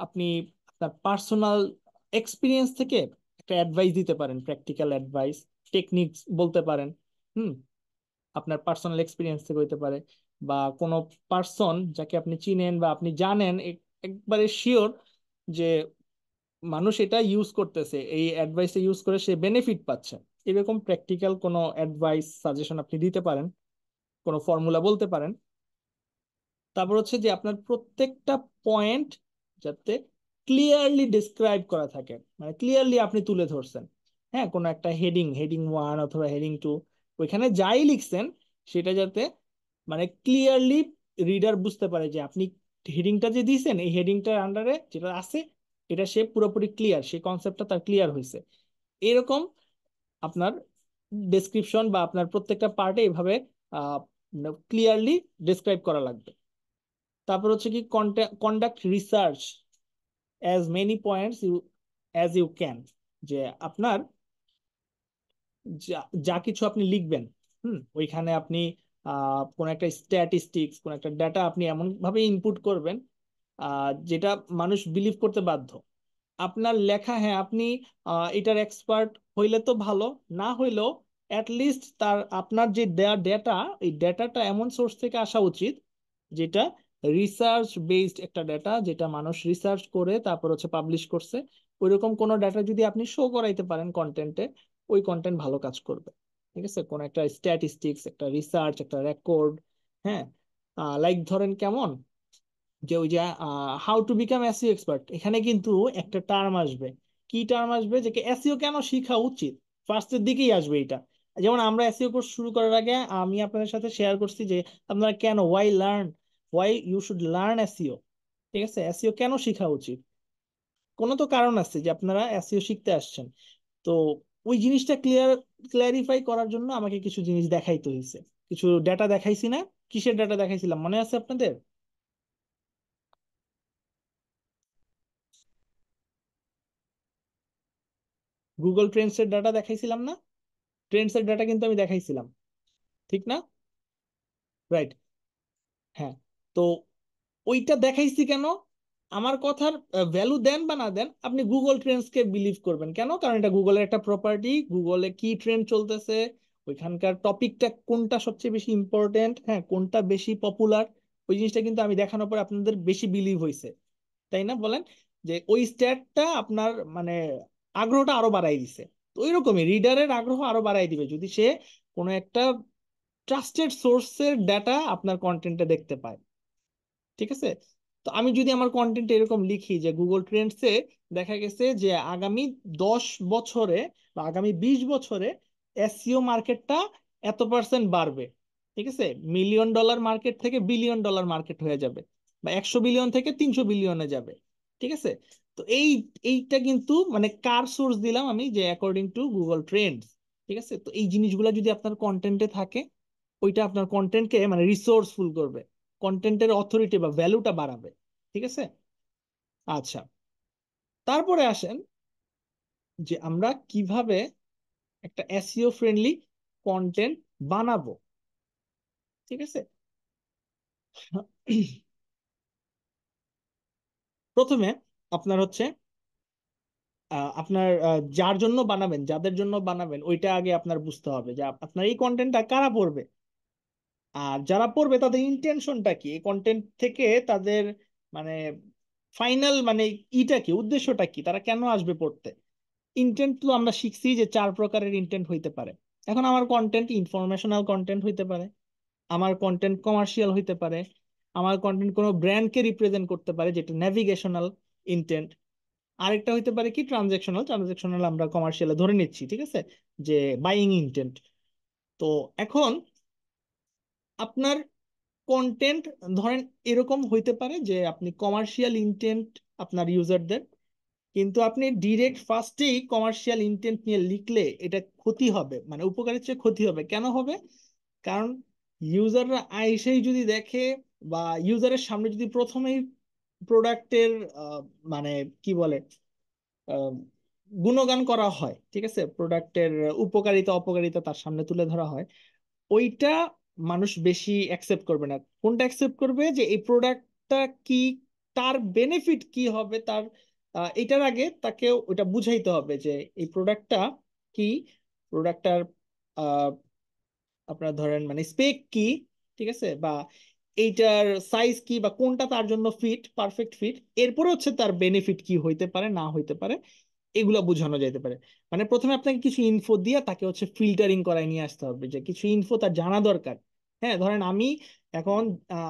আপনি আপনার পার্সোনাল এক্সপিরিয়েন্স থেকে একটা অ্যাডভাইস দিতে পারেন, প্র্যাকটিক্যাল অ্যাডভাইস, টেকনিক্স বলতে পারেন। হুম। আপনার পার্সোনাল এক্সপিরিয়েন্স থেকে হইতে পারে, বা কোনো পার্সন যাকে আপনি চিনেন বা আপনি জানেন একবারে শিওর যে মানুষ এটা ইউজ করতেছে, এই অ্যাডভাইসটা ইউজ করে সে বেনিফিট পাচ্ছে, এরকম প্র্যাকটিক্যাল কোনো অ্যাডভাইস সাজেশন আপনি দিতে পারেন, কোনো ফর্মুলা বলতে পারেন। তারপর হচ্ছে যে আপনার প্রত্যেকটা পয়েন্ট যাতে ক্লিয়ারলি ডিসক্রাইব করা থাকে, মানে ক্লিয়ারলি আপনি তুলে ধরছেন। হ্যাঁ, কোনো একটা হেডিং, হেডিং 1 অথবা হেডিং 2, ওইখানে যাই লিখছেন সেটা যাতে মানে ক্লিয়ারলি রিডার বুঝতে পারে যে আপনি হেডিংটা যে দিয়েছেন এই হেডিংটার আন্ডারে যেটা আছে এটা সে পুরোপুরি ক্লিয়ার, সেই কনসেপ্টটা তার ক্লিয়ার হয়েছে। এরকম আপনার ডেসক্রিপশন বা আপনার প্রত্যেকটা পার্টে এইভাবে ক্লিয়ারলি ডিসক্রাইব করা লাগবে। তারপর হচ্ছে কি conduct research as many points you as you can, যে আপনার যা যা কিছু আপনি লিখবেন, ওইখানে আপনি কোন একটা স্ট্যাটিস্টিক্স, কোন একটা ডাটা আপনি এমন ভাবে ইনপুট করবেন যেটা মানুষ বিলিভ করতে বাধ্য। আপনার লেখা, হ্যাঁ আপনি এটার এক্সপার্ট হইলে তো ভালো, না হইলেও লিস্ট তার আপনার যে দেয়া ডেটা, এই ডেটাটা এমন সোর্স থেকে আসা উচিত যেটা রিসার্চ বেসড একটা ডেটা, যেটা মানুষ রিসার্চ করে তারপর হচ্ছে পাবলিশ করছে। ওইরকম কোনো ডেটা যদি আপনি শো করাইতে পারেন কন্টেন্টে, ওই কন্টেন্ট ভালো কাজ করবে। ঠিক আছে, কোন একটা স্ট্যাটিস্টিক্স, একটা রিসার্চ, একটা রেকর্ড। হ্যাঁ, লাইক ধরেন কেমন যে ওই যে how to become SEO expert, এখানে কিন্তু একটা টার্ম আসবে। কি টার্ম আসবে? যে এসইও কেন শেখা উচিত, ফার্স্টের দিকেই আসবে এটা। যেমন আমরা এসইও কোর্স শুরু করার আগে আমি আপনাদের সাথে শেয়ার করছি যে আপনারা কেন, why you should learn SEO. ঠিক আছে, এসইও কেন শেখা উচিত, কোনো তো কারণ আছে যে আপনারা এসইও শিখতে আসছেন। তো ওই জিনিসটা ক্লিয়ারিফাই করার জন্য আমাকে কিছু জিনিস দেখাইতে হয়েছে, কিছু ডেটা দেখাইছি না? কিসের ডেটা দেখাইছিলাম মনে আছে আপনাদের? গুগল ট্রেন্ডস এর ডাটা দেখাইছিলাম না? ট্রেন্ডস এর ডাটা কিন্তু আমি দেখাইছিলাম, ঠিক না? রাইট। হ্যাঁ। তো ওইটা দেখাইছি কেন? আমার কথার ভ্যালু দেন বা না দেন, আপনি গুগল ট্রেন্ডস কে বিলিভ করবেন কেন? কারণ এটা গুগলের একটা প্রপার্টি, গুগলে কি ট্রেন্ড চলতেছে, ওইখানকার টপিকটা কোনটা সবচেয়ে বেশি ইম্পর্টেন্ট, হ্যাঁ কোনটা বেশি পপুলার, ওই জিনিসটা কিন্তু আমি দেখানোর পর আপনাদের বেশি বিলিভ হয়েছে, তাই না বলেন? যে ওই স্ট্যাটটা আপনার মানে আগ্রহটা আরো বাড়াই দিছে। তো ওইরকমই রিডারের আগ্রহ আরো বাড়াই দিবে যদি সে কোনো একটা ট্রাস্টেড সোর্সের ডাটা আপনার কন্টেন্টে দেখতে পায়। ঠিক আছে। তো আমি যদি আমার কন্টেন্টে এরকম লিখি যে গুগল ট্রেন্ডসে দেখা গেছে যে আগামী 10 বছরে বা আগামী 20 বছরে এসইও মার্কেটটা এত% বাড়বে, ঠিক আছে, $1,000,000,000 মার্কেট থেকে $1,000,000,000 মার্কেট হয়ে যাবে, বা 100 বিলিয়ন থেকে 300 বিলিয়নে যাবে। ঠিক আছে। তো এইটা কিন্তু মানে কার সোর্স দিলাম আমি, যে অ্যাকর্ডিং টু গুগল ট্রেন্ডস। ঠিক আছে। তো এই জিনিসগুলো যদি আপনার কন্টেন্টে থাকে, ওইটা আপনার কন্টেন্টকে মানে রিসোর্সফুল করবে, কন্টেন্টের অথরিটি বা ভ্যালুটা বাড়াবে। ঠিক আছে। আচ্ছা, তারপরে আসেন যে আমরা কিভাবে একটা এসইও ফ্রেন্ডলি কন্টেন্ট বানাবো। ঠিক আছে। প্রথমে আপনার হচ্ছে আপনার যার জন্য বানাবেন, যাদের জন্য বানাবেন, ওইটা আগে আপনার বুঝতে হবে যে আপনার এই কন্টেন্টটা কারা পড়বে। আর যারা পড়বে তাদের ইন্টেনশনটা কি, এই কন্টেন্ট থেকে তাদের মানে ফাইনাল মানে ইটা কি, উদ্দেশ্যটা কি, তারা কেন আসবে পড়তে। ইন্টেন্ট তো আমরা শিখছি যে 4 প্রকারের ইন্টেন্ট হইতে পারে। এখন আমার কন্টেন্ট ইনফরমেশনাল কন্টেন্ট হইতে পারে, আমার কন্টেন্ট কমার্শিয়াল হইতে পারে, আমার কন্টেন্ট কোনো ব্র্যান্ডকে রিপ্রেজেন্ট করতে পারে যেটা নেভিগেশনাল ইন্টেন্ট, আরেকটা হইতে পারে কি ট্রানজেকশনাল। ট্রানজেকশনাল আমরা কমার্শিয়ালে ধরে নিচ্ছি, ঠিক আছে, যে বাইং ইন্টেন্ট। তো এখন আপনার কন্টেন্ট ধরেন এরকম হইতে পারে যে আপনি কমার্শিয়াল ইন্টেন্ট আপনার ইউজারদের, কিন্তু আপনি ডিরেক্ট ফার্স্টেই কমার্শিয়াল ইন্টেন্ট নিয়ে লিখলে এটা ক্ষতি হবে, মানে উপকারের চেয়ে ক্ষতি হবে। কেন হবে? কারণ ইউজাররা আইসেই যদি দেখে বা ইউজারের সামনে যদি প্রথমেই প্রোডাক্টের মানে কি বলে আহ, গুণগান করা হয়, ঠিক আছে, প্রোডাক্টের উপকারিতা অপকারিতা তার সামনে তুলে ধরা হয়, ওইটা মানুষ বেশি অ্যাকসেপ্ট করবে না। কোনটা অ্যাকসেপ্ট করবে, যে এই প্রোডাক্টটা কি, তার বেনিফিট কি হবে, তার এটার আগে তাকে ওটা বুঝাইতে হবে যে এই প্রোডাক্টটা কি, প্রোডাক্টটার আপনার ধরেন মানে স্পেক কি, ঠিক আছে, বা এইটার সাইজ কি, বা কোনটা তার জন্য ফিট, পারফেক্ট ফিট, এরপরে হচ্ছে তার বেনিফিট কি হইতে পারে না হইতে পারে, এগুলা বোঝানো যাইতে পারে। মানে প্রথমে আপনাকে কিছু ইনফো দিয়ে তাকে হচ্ছে ফিল্টারিং করায় নিয়ে আসতে হবে, যে কিছু ইনফো তার জানা দরকার। হ্যাঁ, ধরেন আমি এখন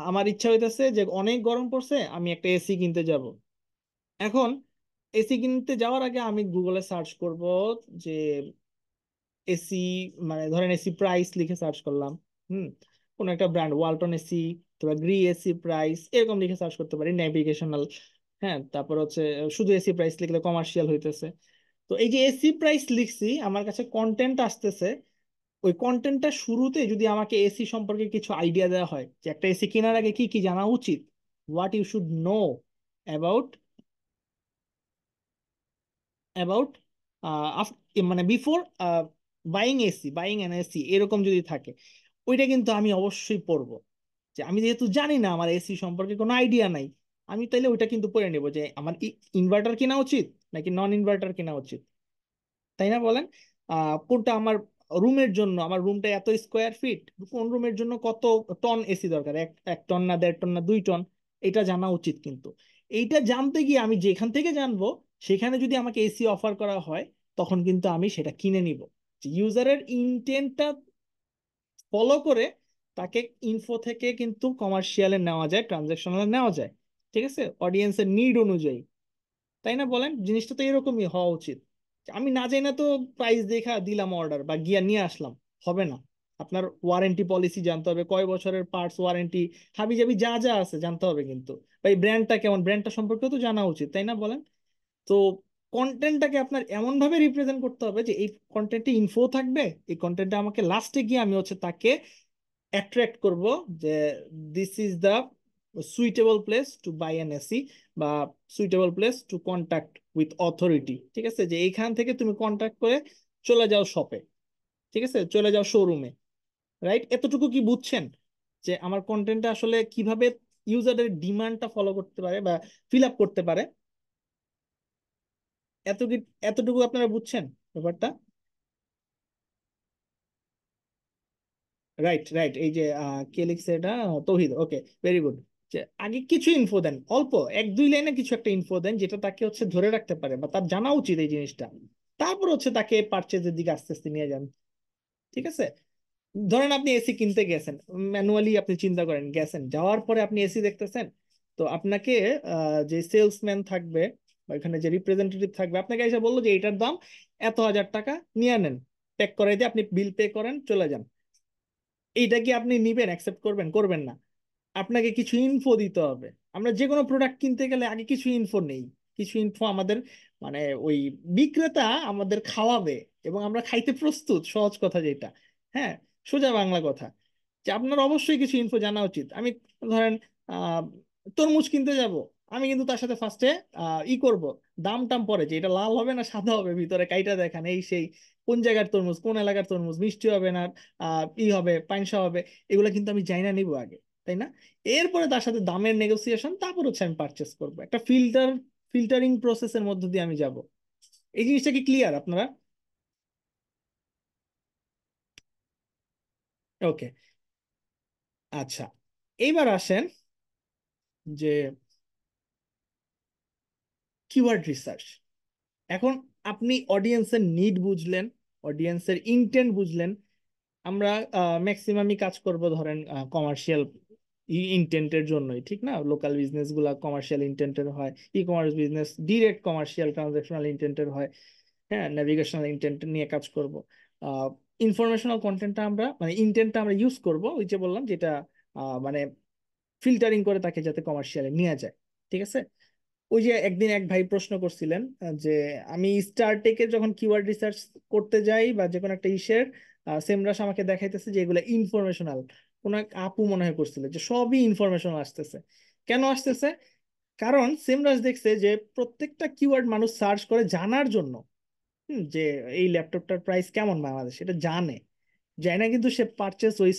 আমার ইচ্ছা হইতেছে যে অনেক গরম পড়ছে, আমি একটা এসি কিনতে যাব। এখন এসি কিনতে যাওয়ার আগে আমি গুগলে সার্চ করব যে এসি, মানে ধরেন এসি প্রাইস লিখে সার্চ করলাম। হুম, কোন একটা ব্র্যান্ড, ওয়ালটন এসি, অথবা গ্রি এসি প্রাইস, এরকম লিখে সার্চ করতে পারি, নেভিগেশনাল। হ্যাঁ, তারপর হচ্ছে শুধু এসি প্রাইস লিখলে কমার্শিয়াল হইতেছে। তো এই যে এসি প্রাইস লিখছি, আমার কাছে কন্টেন্ট আসতেছে। ওই কন্টেন্টটা শুরুতে যদি আমাকে এসি সম্পর্কে কিছু আইডিয়া দেওয়া হয়, যে একটা এসি কেনার আগে কি কি জানা উচিত, what you should know about about মানে before buying AC, buying an AC, এরকম যদি থাকে, ওইটা কিন্তু আমি অবশ্যই পড়বো। যে আমি যেহেতু জানি না, আমার এসি সম্পর্কে কোনো আইডিয়া নাই, আমি তাইলে ওইটা কিন্তু পড়ে নেবো যে আমার ইনভার্টার কেনা উচিত নাকি নন ইনভার্টার কেনা উচিত, তাই না বলেন? কোনটা আমার রুমের জন্য, আমার রুমটা এত স্কোয়ার ফিট, কোন রুমের জন্য কত টন এসি দরকার, এক এক টন না 1.5 টন না 2 টন, এটা জানা উচিত। কিন্তু এইটা জানতে গিয়ে আমি যেখান থেকে জানবো, সেখানে যদি আমাকে এসি অফার করা হয়, তখন কিন্তু আমি সেটা কিনে নিব। ইউজারের ইনটেনটা ফলো করে তাকে ইনফো থেকে কিন্তু কমার্শিয়ালে নেওয়া যায়, ট্রানজাকশনালে নেওয়া যায়, ঠিক আছে, অডিয়েন্সের নিড অনুযায়ী। তাই না বলেন? জিনিসটা তো এরকমই হওয়া উচিত। আমি না যাই না তো প্রাইস দেখা দিলাম অর্ডার বা গিয়া নিয়ে আসলাম, হবে না। আপনার ওয়ারেন্টি পলিসি জানতে হবে, কয় বছরের পার্টস ওয়ারেন্টি, হাবি জাবি যা যা আছে জানতে হবে কিন্তু। বা এই ব্র্যান্ডটা কেমন, ব্র্যান্ডটা সম্পর্কেও তো জানা উচিত, তাই না বলেন? তো কন্টেন্টটাকে আপনার এমন ভাবে রিপ্রেজেন্ট করতে হবে যে এই কন্টেন্টে ইনফো থাকবে, এই কন্টেন্টটা আমাকে লাস্টে গিয়ে আমি হচ্ছে তাকে অ্যাট্রাক্ট করব, যে this is the suitable place to buy an AC, বা suitable place to contact with authority, ঠিক আছে, যে এইখান থেকে তুমি কন্ট্যাক্ট করে চলে যাও শপে, ঠিক আছে, চলে যাও শোরুমে। রাইট? এতটুকু কি বুঝছেন যে আমার কন্টেন্টটা আসলে কিভাবে ইউজারের ডিমান্ডটা ফলো করতে পারে বা ফিল আপ করতে পারে? এত কি, এতটুকু আপনারা বুঝছেন ব্যাপারটা? Right, right. এই যে কে লিখছে এটা, তৌহিদ, ওকে, ভেরি গুড। যে আগে কিছু ইনফো দেন, অল্প 1-2 লাইনে কিছু একটা ইনফো দেন, যেটা তাকে হচ্ছে ধরে রাখতে পারে বা তার জানা উচিত এই জিনিসটা। তারপর হচ্ছে তাকে পারচেজের দিকে আস্তে আস্তে নিয়ে যান, ঠিক আছে। ধরেন আপনি এসি কিনতে গেছেন, ম্যানুয়ালি আপনি চিন্তা করেন, গেছেন, যাওয়ার পরে আপনি এসি দেখতেছেন। তো আপনাকে যে সেলসম্যান থাকবে বা এখানে যে রিপ্রেজেন্টেটিভ থাকবে, আপনাকে এসে বললো যে এটার দাম এত হাজার টাকা, নিয়ে নেন, প্যাক করে দিয়ে আপনি বিল পে করেন, চলে যান। এইটা কি আপনি নিবেন, অ্যাকসেপ্ট করবেন? করবেন না। আপনাকে কিছু ইনফো দিতে হবে। আমরা যে কোনো প্রোডাক্ট কিনতে গেলে আগে কিছু ইনফো নেই, কিছু ইনফো আমাদের মানে ওই বিক্রেতা আমাদের খাওয়াবে, এবং আমরা খাইতে প্রস্তুত, সহজ কথা যেটা। হ্যাঁ, সোজা বাংলা কথা, যে আপনার অবশ্যই কিছু ইনফো জানা উচিত। আমি ধরেন আহ তরমুজ কিনতে যাব, আমি কিন্তু তার সাথে ফার্স্টে ই করব, দাম টাম পরে, যে এটা লাল হবে না সাদা হবে, ভিতরে কাইটা দেখান, এই সেই, কোন জায়গার তরমুজ, কোন এলাকার তরমুজ, মিষ্টি হবে না ই হবে, পাইনসা হবে, এগুলো কিন্তু আমি জানি না, নিবো আগে, তাই না? এরপরে তার সাথে দামের নেগোসিয়েশন, তারপর হচ্ছে আমি পারচেস করবো, একটা ফিল্টারিং প্রসেসের মধ্য দিয়ে আমি যাব। এই জিনিসটা কি ক্লিয়ার আপনারা? ওকে, আচ্ছা, এইবার আসেন যে কিওয়ার্ড রিসার্চ। এখন আপনি অডিয়েন্সের নিড বুঝলেন, অডিয়েন্সের ইন্টেন্ট বুঝলেন। আমরা ম্যাক্সিমামই কাজ করব ধরেন কমার্শিয়াল ইন্টেন্টের জন্যই, ঠিক না? লোকাল বিজনেস গুলা কমার্শিয়াল ইন্টেন্টের হয়, e commerce business direct commercial transactional ইন্টেন্টের হয়। হ্যাঁ, নেভিগেশনাল ইন্টেন্ট নিয়ে কাজ করব। ইনফরমেশনাল কন্টেন্টটা আমরা মানে ইন্টেন্টটা আমরা ইউজ করব, ওই যে বললাম, যেটা মানে ফিল্টারিং করে তাকে যাতে কমার্শিয়ালে নিয়ে যায়, ঠিক আছে। ওই যে একদিন এক ভাই প্রশ্ন করছিলেন যে আমি স্টারটেকে যখন কিওয়ার্ড রিসার্চ করতে যাই বা যে কোনো একটা ইসের, সেমরাস আমাকে দেখাইতেছে যে এগুলো ইনফরমেশনাল, কোন এক আপু মনে হয় করছিল যে সবই ইনফরমেশন আসতেছে। কেন আসতেছে? কারণ সেমরাজ দেখছে যে প্রত্যেকটা কিওয়ার্ড মানুষ সার্চ করে জানার জন্য। যে এই ল্যাপটপটার প্রাইস কেমন বাংলাদেশ এটা জানে, যায় না কিন্তু সে পারচেস ওই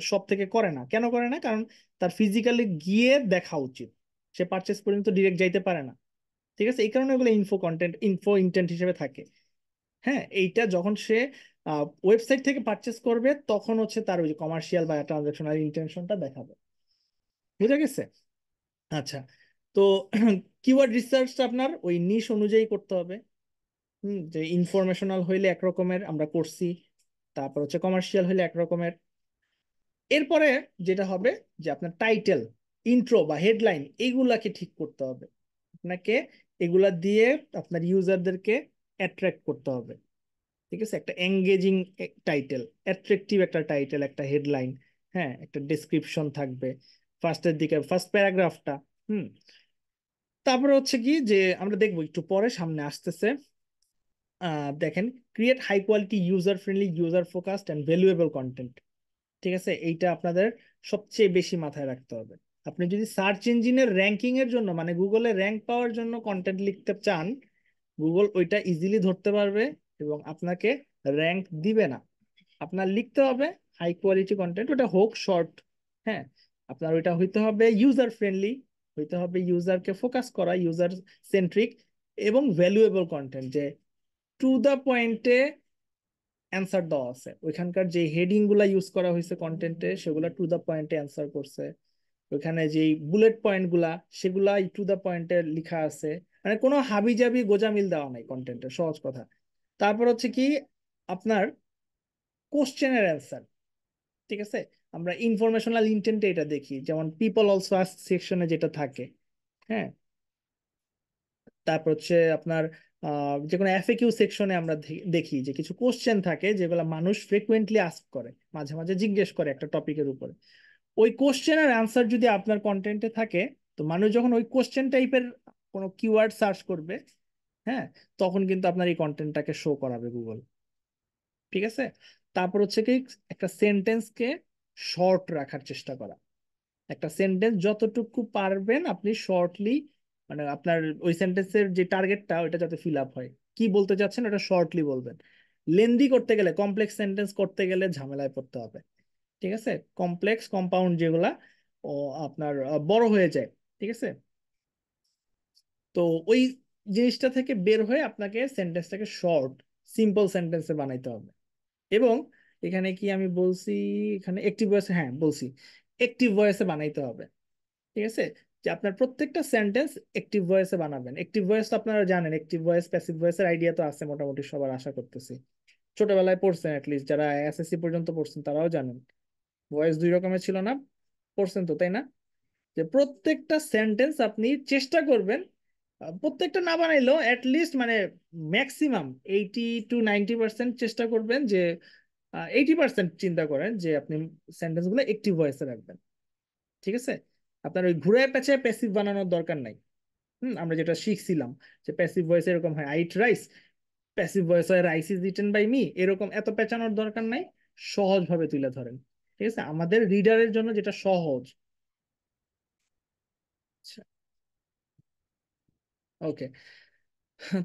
শপ থেকে করে না। কেন করে না? কারণ তার ফিজিক্যালি গিয়ে দেখা উচিত, সে পারচেস পর্যন্ত ডিরেক্ট যাইতে পারে না। ঠিক আছে, এই কারণে ওগুলো ইনফো ইন্টেন্ট হিসেবে থাকে। হ্যাঁ, এইটা যখন সে ওয়েবসাইট থেকে পারচেস করবে তখন হচ্ছে তার ওই কমার্শিয়াল বা ট্রানজাকশনাল ইন্টেনশনটা দেখাবে। বুঝা গেছে? আচ্ছা, তো কিওয়ার্ড রিসার্চটা আপনার ওই নিশ অনুযায়ী করতে হবে। যে ইনফরমেশনাল হইলে এক রকমের আমরা করছি, তারপর হচ্ছে কমার্শিয়াল হইলে এক রকমের। এরপরে যেটা হবে যে আপনার টাইটেল, ইন্ট্রো বা হেডলাইন এইগুলাকে ঠিক করতে হবে আপনাকে। এগুলা দিয়ে আপনার ইউজারদেরকে অ্যাট্রাক্ট করতে হবে। ঠিক আছে, একটা এঙ্গেজিং টাইটেল, অ্যাট্রাকটিভ একটা টাইটেল, একটা হেডলাইন, হ্যাঁ, একটা ডেসক্রিপশন থাকবে ফার্স্টের দিকে, ফার্স্ট প্যারাগ্রাফটা। হুম। তারপরে হচ্ছে কি যে আমরা দেখবো একটু পরে সামনে আসতেছে, দেখেন, create high quality user friendly user focused and valuable content. ঠিক আছে, এইটা আপনাদের সবচেয়ে বেশি মাথায় রাখতে হবে। আপনি যদি সার্চ ইঞ্জিনের র্যাঙ্কিং এর জন্য মানে গুগলে র্যাঙ্ক পাওয়ার জন্য কন্টেন্ট লিখতে চান, গুগল ওইটা ইজিলি ধরতে পারবে এবং আপনাকে র্যাঙ্ক দিবে না। আপনার লিখতে হবে হাই কোয়ালিটি কন্টেন্ট, ওটা হোক শর্ট। হ্যাঁ, আপনার ওইটা হইতে হবে ইউজার ফ্রেন্ডলি, হইতে হবে ইউজারকে ফোকাস করা, ইউজার সেন্ট্রিক, এবং ভ্যালুয়েবল কন্টেন্ট, যে টু দা পয়েন্টে অ্যান্সার দেওয়া আছে। ওইখানকার যে হেডিং গুলা ইউজ করা হয়েছে কন্টেন্টে সেগুলা টু দা পয়েন্টে অ্যান্সার করছে। ওইখানে যে বুলেট পয়েন্ট গুলা সেগুলা টু দা পয়েন্টে লেখা আছে, মানে কোনো হাবিজাবি গোজামিল দেওয়া নাই কন্টেন্টে, সহজ কথা। তারপর হচ্ছে কি আপনার কোশ্চেনের অ্যান্সার। ঠিক আছে, আমরা ইনফরমেশনাল ইন্টেন্টে এটা দেখি, যেমন পিপল অলসো আস্ক সেকশনে যেটা থাকে। হ্যাঁ, তারপর হচ্ছে আপনার যে কোনো এফএকিউ সেকশনে আমরা দেখি যে কিছু কোশ্চেন থাকে যেগুলো মানুষ ফ্রিকুয়েন্টলি আস্ক করে, মাঝে মাঝে জিজ্ঞেস করে একটা টপিকের উপরে। ওই কোশ্চেনের অ্যান্সার যদি আপনার কন্টেন্টে থাকে, তো মানুষ যখন ওই কোশ্চেন টাইপের কোনো কিওয়ার্ড সার্চ করবে, হ্যাঁ, তখন কিন্তু আপনার এই কন্টেন্টটাকে শো করাবে গুগল। ঠিক আছে, তারপর হচ্ছে কি একটা সেন্টেন্সকে শর্ট রাখার চেষ্টা করা। একটা সেন্টেন্স যতটুকু পারবেন আপনি শর্টলি, মানে আপনার ওই সেন্টেন্সের যে টার্গেটটা ওইটা যাতে ফিল আপ হয়, কি বলতে চাচ্ছেন ওটা শর্টলি বলবেন। লেন্দি করতে গেলে, কমপ্লেক্স সেন্টেন্স করতে গেলে ঝামেলায় পড়তে হবে। ঠিক আছে, কমপ্লেক্স কম্পাউন্ড যেগুলা ও আপনার বড় হয়ে যায়। ঠিক আছে, তো ওই জিনিসটা থেকে বের হয়ে আপনাকে সেন্টেন্সটাকে শর্ট, সিম্পল সেন্টেন্সে বানাইতে হবে। এবং এখানে কি আমি বলছি, এখানে একটিভ ভয়েসে, হ্যাঁ বলছি, একটিভ ভয়েসে বানাইতে হবে। ঠিক আছে, যে আপনার প্রত্যেকটা সেন্টেন্স একটিভ ভয়েসে বানাবেন। একটিভ ভয়েস তো আপনারা জানেন, একটিভ ভয়েস প্যাসিভ ভয়েসের আইডিয়া তো আছে মোটামুটি সবার, আশা করতেছি ছোটবেলায় পড়ছেন, অ্যাটলিস্ট যারা এসএসসি পর্যন্ত পড়ছেন তারাও জানেন। ভয়েস দুই রকমের ছিল না, পড়ছেন তো তাই না? যে প্রত্যেকটা সেন্টেন্স আপনি চেষ্টা করবেন, প্রত্যেকটা না বানাইলেও অ্যাটলিস্ট মানে ম্যাক্সিমাম 80 to 90% চেষ্টা করবেন যে 80% চিন্তা করেন যে আপনি সেন্টেন্স গুলো একটিভ ভয়েসে রাখবেন। ঠিক আছে, আপনার ওই ঘুরায় পেঁচায় প্যাসিভ বানানোর দরকার নাই। আমরা যেটা শিখছিলাম যে প্যাসিভ ভয়েস এরকম হয়, I eat rice, passive voice হয় rice is eaten by me, এরকম এত পেঁচানোর দরকার নাই। সহজ ভাবে তুলে ধরেন। ঠিক আছে, আমাদের রিডারের জন্য যেটা সহজ। আচ্ছা, ওকে।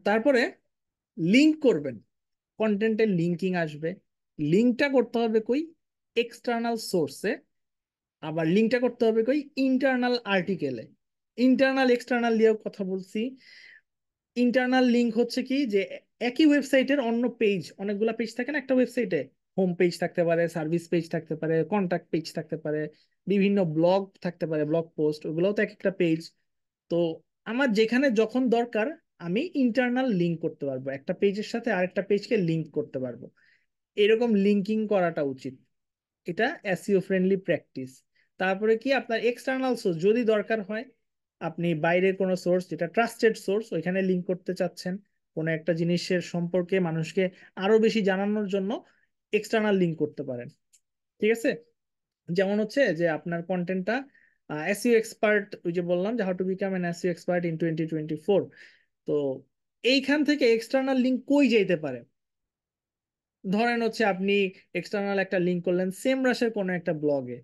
তারপরে লিঙ্ক করবেন, কন্টেন্টের লিঙ্কিং আসবে। লিঙ্কটা করতে হবে কই? এক্সটার্নাল সোর্সে। আবার লিঙ্কটা করতে হবে কই? ইন্টারনাল আর্টিকেলে। ইন্টারনাল এক্সটার্নাল দিয়েও কথা বলছি। ইন্টারনাল লিঙ্ক হচ্ছে কি যে একই ওয়েবসাইটের অন্য পেজ, অনেকগুলা পেজ থাকে না একটা ওয়েবসাইটে, হোম পেজ থাকতে পারে, সার্ভিস পেজ থাকতে পারে, কন্টাক্ট পেজ থাকতে পারে, বিভিন্ন ব্লগ থাকতে পারে, ব্লগ পোস্ট, ওগুলোও তো এক একটা পেজ। তো আমার যেখানে যখন দরকার আমি ইন্টারনাল লিঙ্ক করতে পারবো, একটা পেজের সাথে আরেকটা পেজকে লিঙ্ক করতে পারবো। এরকম লিঙ্কিং করাটা উচিত, এটা এসইও ফ্রেন্ডলি প্র্যাকটিস। তারপরে কি আপনার এক্সটার্নাল সোর্স যদি দরকার হয়, আপনি বাইরের কোনো সোর্স যেটা ট্রাস্টেড সোর্স ওইখানে লিঙ্ক করতে চাচ্ছেন, কোনো একটা জিনিসের সম্পর্কে মানুষকে আরো বেশি জানানোর জন্য এক্সটার্নাল লিঙ্ক করতে পারেন। ঠিক আছে, যেমন হচ্ছে যে আপনার কন্টেন্টটা এসইও এক্সপার্ট, ওই যে বললাম যে how to become an SEO expert in 2024। তো এইখান থেকে এক্সটার্নাল লিঙ্ক কই যেতে পারে? ধরেন হচ্ছে আপনি এক্সটার্নাল একটা লিঙ্ক করলেন সেম রাশের কোনো একটা ব্লগে,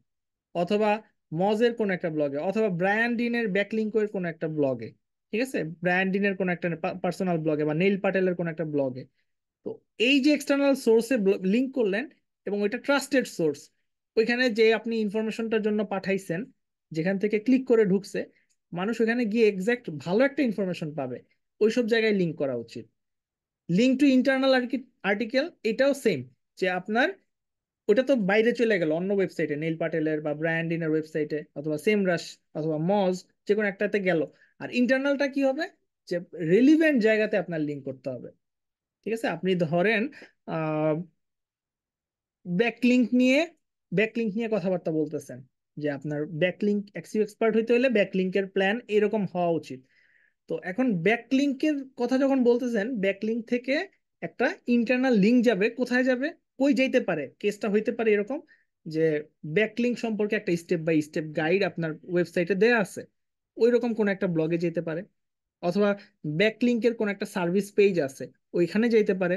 অথবা মজের কোন একটা ব্লগে, অথবা ব্রায়ান ডিনের ব্যাকলিঙ্কের কোন একটা ব্লগে, ঠিক আছে, ব্রায়ান ডিনের কোন একটা পার্সোনাল ব্লগে বা নীল পাটেলের কোন একটা ব্লগে। তো এই যে এক্সটার্নাল সোর্সে লিংক করলেন এবং ওইটা ট্রাস্টেড সোর্স, ওইখানে যে আপনি ইনফরমেশনটার জন্য পাঠাইছেন, যেখান থেকে ক্লিক করে ঢুকছে মানুষ, ওখানে গিয়ে এক্সাক্ট ভালো একটা ইনফরমেশন পাবে, ওইসব জায়গায় লিংক করা উচিত। লিঙ্ক টু ইন্টারনাল আর্টিকেল, এটাও সেম, যে আপনার ওটা তো বাইরে চলে গেল অন্য ওয়েবসাইটে, নীল পাটেলের বা ব্র্যান্ডিনের ওয়েবসাইটে অথবা সেম রাশ অথবা মজ, যে কোনো একটাতে গেল। আর ইন্টারনালটা কি হবে, যে রেলিভেন্ট জায়গাতে আপনার লিঙ্ক করতে হবে। ঠিক আছে, আপনি ধরেন ব্যাকলিঙ্ক নিয়ে ব্যাকলিঙ্ক নিয়ে কথাবার্তা বলতেছেন, যে আপনার ব্যাকলিঙ্ক এক্সিও এক্সপার্ট হইতে হলে ব্যাকলিঙ্কের প্ল্যান এরকম হওয়া উচিত। তো এখন ব্যাকলিঙ্কের কথা যখন বলতেছেন, ব্যাকলিঙ্ক থেকে একটা ইন্টারনাল লিঙ্ক যাবে, কোথায় যাবে, কই যাইতে পারে, কেসটা হইতে পারে এরকম যে ব্যাকলিঙ্ক সম্পর্কে একটা স্টেপ বাই স্টেপ গাইড আপনার ওয়েবসাইটে দেয়া আছে, ওই রকম কোন একটা ব্লগে যেতে পারে। অথবা ব্যাকলিঙ্কের কোন একটা সার্ভিস পেজ আছে, ওইখানে যাইতে পারে।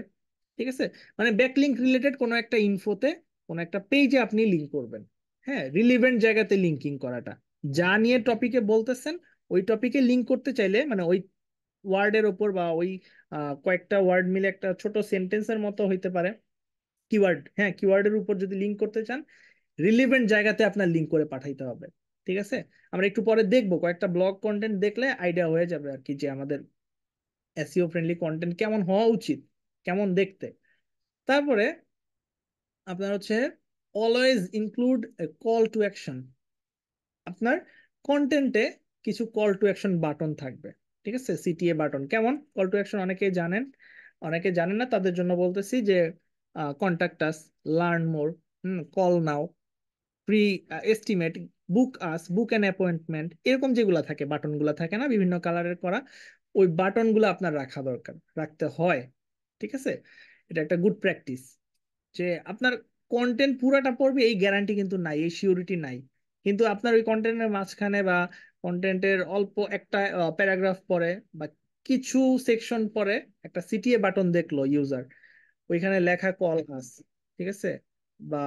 ঠিক আছে, মানে ব্যাকলিঙ্ক রিলেটেড কোন একটা ইনফোতে, কোন একটা পেজে আপনি লিঙ্ক করবেন। হ্যাঁ, রিলিভেন্ট জায়গাতে লিঙ্কিং করাটা, যা নিয়ে টপিকে বলতেছেন ওই টপিকে লিঙ্ক করতে চাইলে, মানে ওই ওয়ার্ডের ওপর বা ওই কয়েকটা ওয়ার্ড মিলে একটা ছোট সেন্টেন্সের মতো হইতে পারে, কিওয়ার্ড, হ্যাঁ কিওয়ার্ডের উপর যদি লিঙ্ক করতে চান, রিলিভেন্ট জায়গাতে আপনার লিঙ্ক করে পাঠাইতে হবে। ঠিক আছে, আমরা একটু পরে দেখবো, কয়েকটা ব্লগ কন্টেন্ট দেখলে আইডিয়া হয়ে যাবে আর কি, যে আমাদের এসইও ফ্রেন্ডলি কন্টেন্ট কেমন হওয়া উচিত, কেমন দেখতে। তারপরে আপনার হচ্ছে always include call to action. আপনার কন্টেন্টে কিছু কল টু অ্যাকশন বাটন থাকবে। ঠিক আছে, সিটিএ বাটন কেমন কল টু অ্যাকশন অনেকেই জানেন, অনেকে জানেন না, তাদের জন্য বলতেছি যে contact us, learn more, call now, pre estimate, book us, book an appointment, এরকম যেগুলা থাকে বাটনগুলা থাকে না বিভিন্ন কালারের করা, ওই বাটনগুলো আপনার রাখা দরকার, রাখতে হয়। ঠিক আছে, এটা একটা গুড প্র্যাকটিস। যে আপনার কন্টেন্ট পুরাটা পড়বে এই গ্যারান্টি কিন্তু নাই, এই সিউরিটি নাই, কিন্তু আপনার ওই কন্টেন্টের মাঝখানে বা কন্টেন্টের অল্প একটা প্যারাগ্রাফ পরে বা কিছু সেকশন পরে একটা সিটিএ বাটন দেখলো ইউজার, ওইখানে লেখা কল আস, ঠিক আছে, বা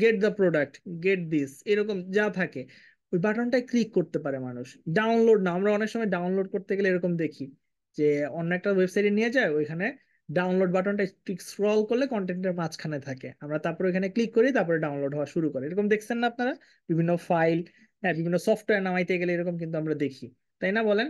get the product, get this, এরকম যা থাকে, ওই বাটনটায় ক্লিক করতে পারে মানুষ। ডাউনলোড না, আমরা অনেক সময় ডাউনলোড করতে গেলে এরকম দেখি যে অন্য একটা ওয়েবসাইটে নিয়ে যায়, ওইখানে ডাউনলোড বাটনটা একটু স্ক্রল করলে কন্টেন্টের মাঝখানে থাকে, আমরা তারপরে ওইখানে ক্লিক করি, তারপরে ডাউনলোড হওয়া শুরু করে, এরকম দেখছেন না আপনারা বিভিন্ন ফাইল, হ্যাঁ বিভিন্ন সফটওয়্যার নামাইতে গেলে এরকম কিন্তু আমরা দেখি, তাই না বলেন?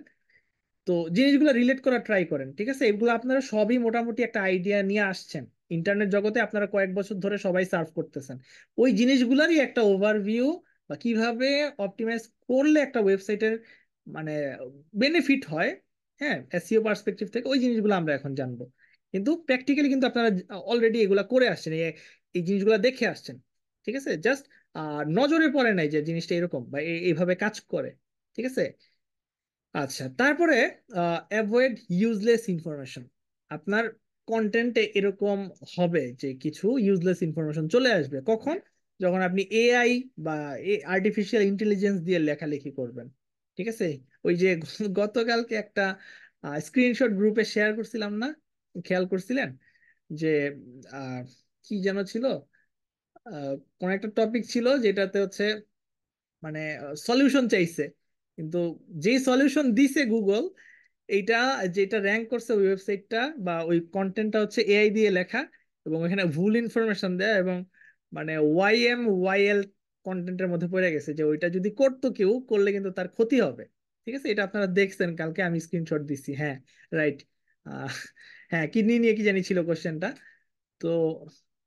তো জিনিসগুলো রিলেট করা ট্রাই করেন। ঠিক আছে, এগুলো আপনারা সবই মোটামুটি একটা আইডিয়া নিয়ে আসছেন, ইন্টারনেট জগতে আপনারা কয়েক বছর ধরে সবাই সার্ভ করতেছেন, ওই জিনিসগুলোরই একটা ওভারভিউ বা কিভাবে অপটিমাইজ করলে একটা ওয়েবসাইটের মানে বেনিফিট হয়, হ্যাঁ এসইও পার্সপেক্টিভ থেকে, ওই জিনিসগুলো আমরা এখন জানবো। কিন্তু প্র্যাকটিক্যালি কিন্তু আপনারা অলরেডি এগুলা করে আসছেন, এই জিনিসগুলো দেখে আসছেন। ঠিক আছে, জাস্ট নজরে পড়ে নাই যে জিনিসটা এরকম বা এইভাবে কাজ করে। ঠিক আছে, আচ্ছা তারপরে অ্যাভয়েড ইউজলেস ইনফরমেশন। আপনার কন্টেন্টে এরকম হবে যে কিছু ইউজলেস ইনফরমেশন চলে আসবে কখন, যখন আপনি এআই বা আর্টিফিশিয়াল ইন্টেলিজেন্স দিয়ে লেখালেখি করবেন। ঠিক আছে, ওই যে গতকালকে একটা স্ক্রিনশট গ্রুপে শেয়ার করছিলাম না, খেয়াল করছিলেন যে আহ, কি যেন ছিল, কোন একটা টপিক ছিল যেটাতে হচ্ছে মানে সলিউশন চাইছে, কিন্তু যেই সলিউশন দিছে গুগল, এইটা যেটা র্যাঙ্ক করছে ওই ওয়েবসাইটটা বা ওই কন্টেন্টটা হচ্ছে এআই দিয়ে লেখা, এবং এখানে ভুল ইনফরমেশন দেয়, এবং মানে ওয়াইএল কন্টেন্টের মধ্যে পড়ে গেছে, যে ওইটা যদি করতো কেউ করলে কিন্তু তার ক্ষতি হবে। ঠিক আছে, এটা আপনারা দেখছেন, কালকে আমি স্ক্রিনশট দিছি, হ্যাঁ রাইট। হ্যাঁ কিডনি নিয়ে কি জানি ছিল কোশ্চেনটা। তো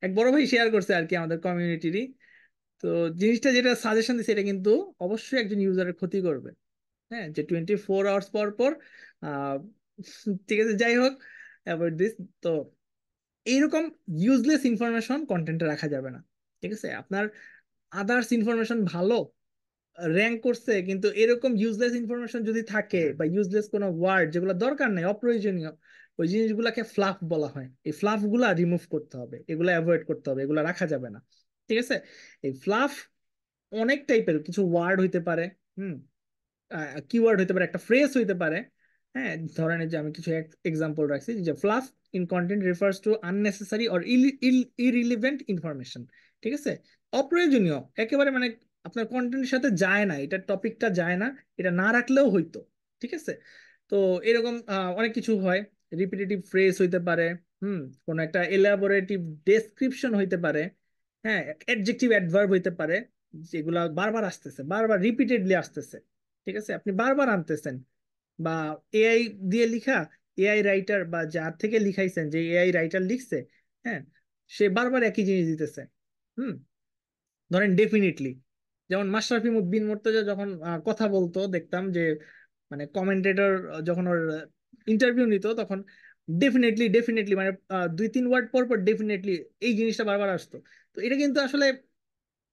এক বড় ভাই শেয়ার করছে আর কি আমাদের কমিউনিটিরই। তো জিনিসটা যেটা সাজেশন দিচ্ছে এটা কিন্তু অবশ্যই একজন ইউজারের ক্ষতি করবে, হ্যাঁ যে 24 আওয়ার্স পর পর আহ, ঠিক আছে যাই হোক, অ্যাভয়েড দিস। তো এইরকম ইউজলেস ইনফরমেশন কন্টেন্টে রাখা যাবে না। ঠিক আছে, আপনার আদার্স ইনফরমেশন ভালো র্যাঙ্ক করছে, কিন্তু এরকম ইউজলেস ইনফরমেশন যদি থাকে বা ইউজলেস কোনো ওয়ার্ড যেগুলো দরকার নাই, অপ্রয়োজনীয়, ওই জিনিসগুলোকে ফ্লাফ বলা হয়, এই ফ্লাফ গুলা রিমুভ করতে হবে, এগুলো অ্যাভয়েড করতে হবে, এগুলো রাখা যাবে না। ঠিক আছে, এই ফ্লাফ অনেক টাইপের, কিছু ওয়ার্ড হইতে পারে, হুম কিওয়ার্ড হইতে পারে, একটা ফ্রেজ হইতে পারে। হ্যাঁ ধরেন এই যে আমি কিছু এক্সাম্পল রাখছি, যে fluff in content refers to unnecessary or irrelevant information, ঠিক আছে? অপ্রয়োজনীয় একেবারে, মানে আপনার কন্টেন্টের সাথে যায় না, এটা টপিকটা যায় না, এটা না রাখলেও হইতো। ঠিক আছে? তো এরকম অনেক কিছু হয়। রিপিটেটিভ ফ্রেজ হইতে পারে, হুম, কোন একটা এলাবোরেটিভ ডেসক্রিপশন হইতে পারে, হ্যাঁ, অ্যাডজেক্টিভ অ্যাডভার্ব হইতে পারে, যেগুলা বারবার আসতেছে, বারবার রিপিটেডলি আসতেছে। ঠিক আছে? আপনি বারবার আনতেছেন, বা এআই দিয়ে লিখা, এআই রাইটার বা যার থেকে লিখাইছেন, যে এআই রাইটার লিখছে, হ্যাঁ, সে বারবার একই জিনিস দিতেছে। হুম, ধরেন ডেফিনিটলি, যেমন মাশরাফি বিন মুর্তজা যখন কথা বলতো, দেখতাম যে মানে কমেন্টেটর যখন ওর ইন্টারভিউ নিত, তখন ডেফিনেটলি ডেফিনেটলি মানে 2-3 ওয়ার্ড পর পর ডেফিনেটলি এই জিনিসটা বারবার আসতো। তো এটা কিন্তু আসলে